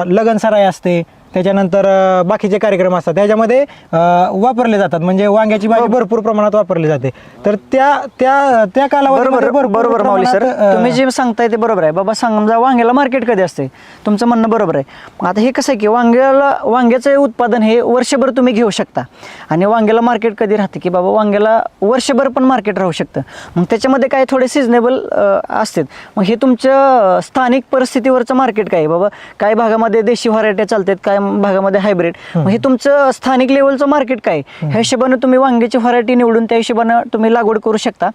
लगनसराई असते, त्याच्यानंतर बाकीचे कार्यक्रम असतात, त्याच्यामध्ये वापरले जातात, म्हणजे वांग्याची भाजी भरपूर प्रमाणात वापरली जाते. तर त्या कालावधीमध्ये बरोबर माऊली सर, तुम्ही जे सांगताय ते बरोबर आहे बाबा. समजा वांग्याला मार्केट कधी असते, तुमचं म्हणणं बरोबर आहे. आता हे कसं आहे की वांग्याचं उत्पादन हे वर्षभर तुम्ही घेऊ शकता, आणि वांग्याला मार्केट कधी राहते की बाबा वांग्याला वर्षभर पण मार्केट राहू शकतं. मग त्याच्यामध्ये काय थोडे सिजनेबल असतात. मग हे तुमच्या स्थानिक परिस्थितीवरचं मार्केट काय बाबा, काही भागामध्ये देशी व्हरायट्या चालतात, काय भागामध्ये हायब्रिड. मग हे तुमचं स्थानिक लेवलचं मार्केट काय, ह्या हिशोबानं तुम्ही वांग्याची व्हरायटी निवडून त्या हिशोबानं तुम्ही लागवड करू शकता.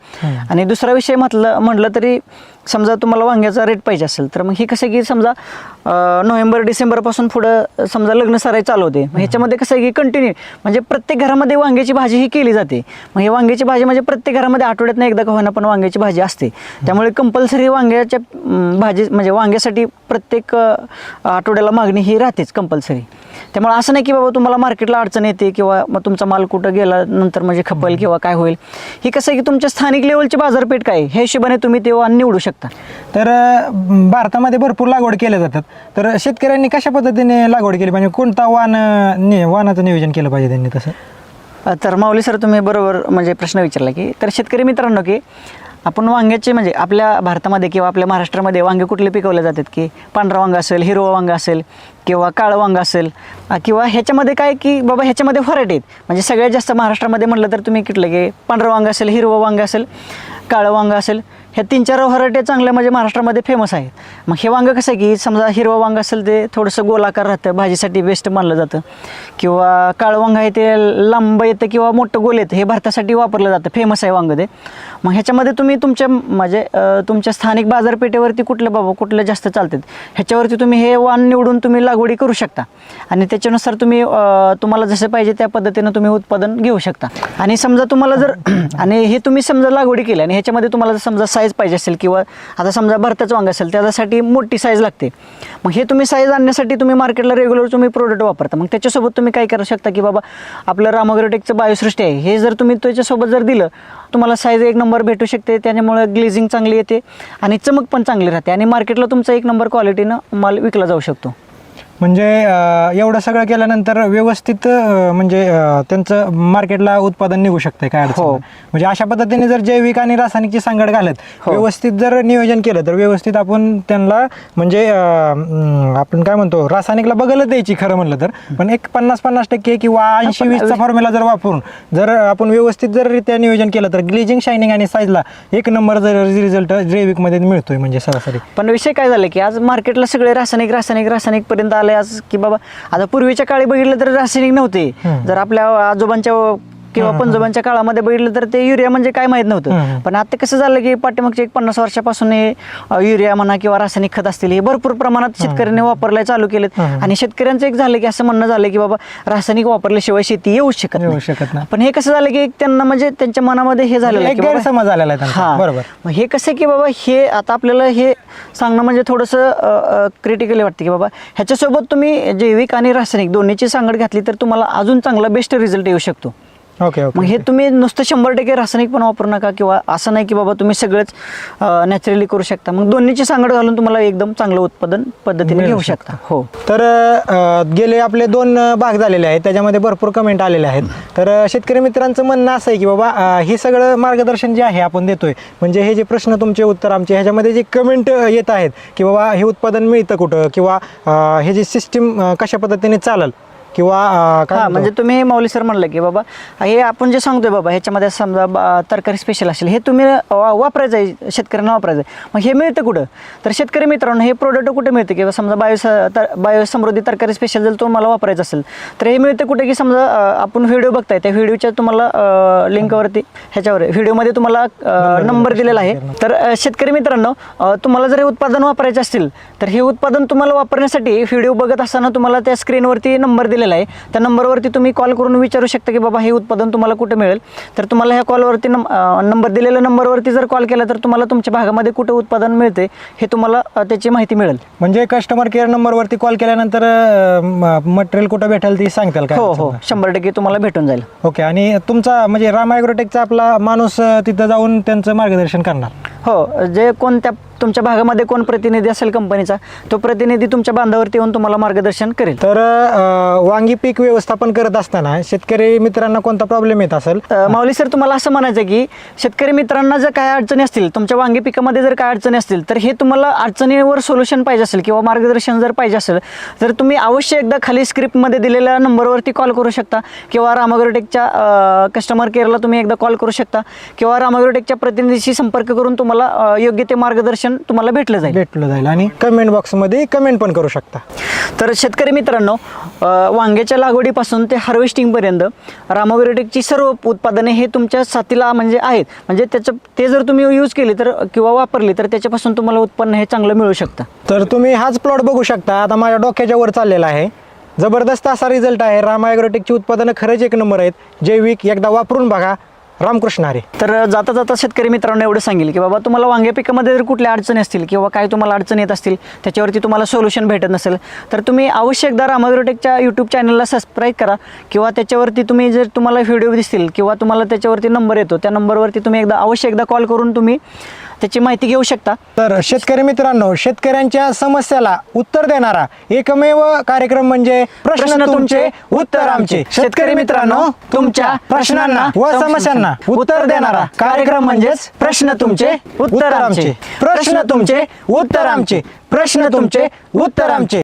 आणि दुसरा विषय म्हटलं तरी समजा तुम्हाला वांग्याचा रेट पाहिजे असेल तर मग हे कसं की समजा नोव्हेंबर डिसेंबरपासून पुढं समजा लग्न सराई चालू होते. मग ह्याच्यामध्ये कसं आहे की कंटिन्यू म्हणजे प्रत्येक घरामध्ये वांग्याची भाजी ही केली जाते. मग हे वांग्याची भाजी म्हणजे प्रत्येक घरामध्ये आठवड्यातनं एकदा का होईना पण वांग्याची भाजी असते. त्यामुळे कंपल्सरी वांग्याच्या भाजी म्हणजे वांग्यासाठी प्रत्येक आठवड्याला मागणी ही राहतेच कंपल्सरी. त्यामुळे असं नाही की बाबा तुम्हाला मार्केटला अडचण येते किंवा मग तुमचा माल कुठं गेला नंतर म्हणजे खपेल किंवा काय होईल. ही कसं आहे की तुमच्या स्थानिक लेवलची बाजारपेठ काय आहे, ह्या हिशोबाने तुम्ही ते वाण निवडू शकता. तर भारतामध्ये भरपूर लागवड केल्या जातात. तर शेतकऱ्यांनी कशा पद्धतीने लागवड केली पाहिजे, कोणता वाणाचं नियोजन केलं पाहिजे त्यांनी तसं? तर माऊली सर तुम्ही बरोबर म्हणजे प्रश्न विचारला की तर शेतकरी मित्रांनो की आपण वांग्याचे म्हणजे आपल्या भारतामध्ये किंवा आपल्या महाराष्ट्रामध्ये वांगे कुठले पिकवले जातात की पांढरा वांगा असेल, हिरवा वांगा असेल किंवा काळं वांगा असेल किंवा ह्याच्यामध्ये काय की बाबा ह्याच्यामध्ये व्हरायटी आहेत. म्हणजे सगळ्यात जास्त महाराष्ट्रामध्ये म्हटलं तर तुम्ही कुठलं की पांढरं वांगा असेल, हिरवं वांगा असेल, काळं वांगा असेल, ह्या 3-4 व्हरायटी चांगल्या म्हणजे महाराष्ट्रामध्ये फेमस आहेत. मग हे वांगं कसं आहे की समजा हिरवं वांगं असेल ते थोडंसं गोलाकार राहतं, भाजीसाठी बेस्ट मानलं जातं. किंवा काळं वांगं आहे ते लांब येतं किंवा मोठं गोल येतं, हे भारतासाठी वापरलं जातं, फेमस आहे वांगं ते. मग ह्याच्यामध्ये तुम्ही तुमच्या म्हणजे तुमच्या स्थानिक बाजारपेठेवरती कुठलं जास्त चालतात ह्याच्यावरती तुम्ही हे वाण निवडून तुम्ही लागवडी करू शकता आणि त्याच्यानुसार तुम्ही तुम्हाला जसं पाहिजे त्या पद्धतीनं तुम्ही उत्पादन घेऊ शकता. आणि समजा तुम्हाला जर आणि हे तुम्ही समजा लागवडी केली आणि ह्याच्यामध्ये तुम्हाला जर समजा साईज पाहिजे असेल किंवा आता समजा भरताचं वांग असेल त्याच्यासाठी मोठी साईज लागते. मग हे तुम्ही साईज आणण्यासाठी तुम्ही मार्केटला रेग्युलर तुम्ही प्रोडक्ट वापरता. मग त्याच्यासोबत तुम्ही काय करू शकता की बाबा आपलं रामाग्रोटेकचं बायोसृष्टी आहे हे जर तुम्ही त्याच्यासोबत जर दिलं तुम्हाला साईज 1 नंबर भेटू शकते. त्याच्यामुळे ग्लेझिंग चांगली येते आणि चमक पण चांगली राहते आणि मार्केटला तुमचा 1 नंबर क्वालिटीनं माल विकला जाऊ शकतो. म्हणजे एवढं सगळं केल्यानंतर व्यवस्थित म्हणजे त्यांचं मार्केटला उत्पादन निघू शकते काय अडचण नाही. म्हणजे अशा पद्धतीने जर जैविक आणि रासायनिकची सांगड घालत व्यवस्थित जर नियोजन केलं तर व्यवस्थित आपण त्यांना म्हणजे आपण काय म्हणतो रासायनिकला बघायला द्यायची खरं म्हणलं तर. पण एक 50-50% किंवा 80-20चा फॉर्म्युला जर वापरून जर आपण व्यवस्थित जर रित्या नियोजन केलं तर ग्लेजिंग, शायनिंग आणि साईजला 1 नंबर जर रिझल्ट जैविकमध्ये मिळतोय म्हणजे सरासरी. पण विषय काय झाला की आज मार्केटला सगळे रासायनिक पर्यंत आले आज की बाबा आता पूर्वीच्या काळी बघितलं तर रासायनिक नव्हते. जर आपल्या आजोबांच्या किंवा पंजोबांच्या काळामध्ये बघितलं तर ते युरिया म्हणजे काय माहित नव्हतं. पण आता कसं झालं की पाठीमागच्या 50 वर्षापासून हे युरिया म्हणा किंवा रासायनिक खत असतील हे भरपूर प्रमाणात शेतकऱ्यांनी वापरायला चालू केलेत. आणि शेतकऱ्यांचं एक झालं की असं म्हणणं झालं की बाबा रासायनिक वापरल्याशिवाय शेती येऊच शकत नाही. पण हे कसं झालं की त्यांना म्हणजे त्यांच्या मनामध्ये हे झालेलं एक गैरसमज झालेला आहे त्यांचा. बरोबर. मग हे कसं की बाबा हे आता आपल्याला हे सांगणं म्हणजे थोडंसं क्रिटिकली वाटतं की बाबा ह्याच्यासोबत तुम्ही जैविक आणि रासायनिक दोन्हीची सांगड घातली तर तुम्हाला अजून चांगला बेस्ट रिझल्ट येऊ शकतो. ओके. मग हे तुम्ही नुसतं 100% रासायनिक पण वापरू नका किंवा असं नाही की बाबा तुम्ही सगळंच नॅचरली करू शकता. मग दोन्हीची सांगड घालून तुम्हाला एकदम चांगलं उत्पादन पद्धतीने घेऊ शकता. हो. तर गेले आपले 2 भाग झालेले आहेत त्याच्यामध्ये भरपूर कमेंट आलेले आहेत. तर शेतकरी मित्रांचं म्हणणं असं आहे की बाबा हे सगळं मार्गदर्शन जे आहे आपण देतोय म्हणजे हे जे प्रश्न तुमचे उत्तर आमचे ह्याच्यामध्ये जे कमेंट येत आहेत की बाबा हे उत्पादन मिळतं कुठं किंवा हे जे सिस्टीम कशा पद्धतीने चालेल किंवा काय म्हणजे तुम्ही माऊली सर म्हणलं की बाबा हे आपण जे सांगतोय बाबा ह्याच्यामध्ये समजा तरकारी स्पेशल असेल हे तुम्ही वापरायचं आहे, शेतकऱ्यांना वापरायचं आहे. मग हे मिळतं कुठं तर शेतकरी मित्रांनो हे प्रोडक्ट कुठे मिळतं किंवा समजा बायोसमृद्धी तरकारी स्पेशल जर तुम्हाला वापरायचं असेल तर हे मिळतं कुठे की समजा आपण व्हिडिओ बघताय त्या व्हिडिओच्या तुम्हाला लिंकवरती ह्याच्यावर व्हिडिओमध्ये तुम्हाला नंबर दिलेला आहे. तर शेतकरी मित्रांनो तुम्हाला जर हे उत्पादन वापरायचं असतील तर हे उत्पादन तुम्हाला वापरण्यासाठी व्हिडिओ बघत असताना तुम्हाला त्या स्क्रीनवरती नंबर दिलेला आहे. त्या नंबरवरती तुम्ही कॉल करून विचारू शकता की बाबा हे उत्पादन तुम्हाला कुठे मिळेल. तर तुम्हाला ह्या कॉलवरती नंबर दिलेल्या नंबरवरती जर कॉल केला तर तुम्हाला तुमच्या भागामध्ये कुठे उत्पादन मिळते हे तुम्हाला त्याची माहिती मिळेल. म्हणजे कस्टमर केअर नंबरवरती कॉल केल्यानंतर मटेरियल कुठं भेटेल ती सांगताल का? हो 100% तुम्हाला भेटून जाईल. ओके. आणि तुमचा म्हणजे राम ॲग्रोटेकचा आपला माणूस तिथं जाऊन त्यांचं मार्गदर्शन करणार? हो. जे कोणत्या तुमच्या भागामध्ये कोण प्रतिनिधी असेल कंपनीचा तो प्रतिनिधी तुमच्या बांधावरती येऊन तुम्हाला मार्गदर्शन करेल. तर वांगी पीक व्यवस्थापन करत असताना शेतकरी मित्रांना कोणता प्रॉब्लेम येत असेल? माऊली सर तुम्हाला असं म्हणायचं की शेतकरी मित्रांना जर काय अडचणी असतील तुमच्या वांगी पिकामध्ये जर काय अडचणी असतील तर हे तुम्हाला अडचणीवर सोल्युशन पाहिजे असेल किंवा मार्गदर्शन जर पाहिजे असेल तर तुम्ही अवश्य एकदा खाली स्क्रिप्टमध्ये दिलेल्या नंबरवरती कॉल करू शकता किंवा राम ॲग्रोटेकच्या कस्टमर केअरला तुम्ही एकदा कॉल करू शकता किंवा राम ॲग्रोटेकच्या प्रतिनिधीशी संपर्क करून तुम्हाला योग्य ते मार्गदर्शन मार्गदर्शन तुम्हाला भेटलं जाईल आणि कमेंट बॉक्समध्ये कमेंट पण करू शकता. तर शेतकरी मित्रांनो, वांग्याच्या लागवडीपासून ते हार्वेस्टिंगपर्यंत रामाविरोटेकची सर्व उत्पादने हे तुमच्या साथीला म्हणजे आहेत. म्हणजे ते जर तुम्ही यूज केले तर किंवा वापरले तर त्याच्यापासून तुम्हाला उत्पन्न हे चांगलं मिळू शकतं. तर तुम्ही हाच प्लॉट बघू शकता. आता माझ्या डोक्याच्या वर चाललेला आहे. जबरदस्त असा रिझल्ट आहे. रामा ॲग्रोटेकची उत्पादनं खरंच एक नंबर आहेत. जैविक एकदा वापरून बघा. रामकृष्ण हरी. तर जाता जाता शेतकरी मित्रांनो एवढं सांगेल की बाबा तुम्हाला वांग्या पिकामध्ये जर कुठल्या अडचणी असतील किंवा काही तुम्हाला अडचणी येत असतील, त्याच्यावरती तुम्हाला सोल्युशन भेटत नसेल, तर तुम्ही अवश्य एकदा रामा ॲग्रोटेकच्या यूट्यूब चॅनलला सबस्क्राईब करा किंवा त्याच्यावरती तुम्ही जर तुम्हाला व्हिडिओ दिसतील किंवा तुम्हाला त्याच्यावरती नंबर येतो त्या नंबरवरती तुम्ही अवश्य एकदा कॉल करून तुम्ही त्याची माहिती घेऊ शकता. तर शेतकरी मित्रांनो, शेतकऱ्यांच्या समस्याला उत्तर देणारा एकमेव कार्यक्रम म्हणजे प्रश्न तुमचे उत्तर आमचे. शेतकरी मित्रांनो, तुमच्या प्रश्नांना व समस्यांना उत्तर देणारा कार्यक्रम म्हणजेच प्रश्न तुमचे उत्तर आमचे. प्रश्न तुमचे उत्तर आमचे. प्रश्न तुमचे उत्तर आमचे.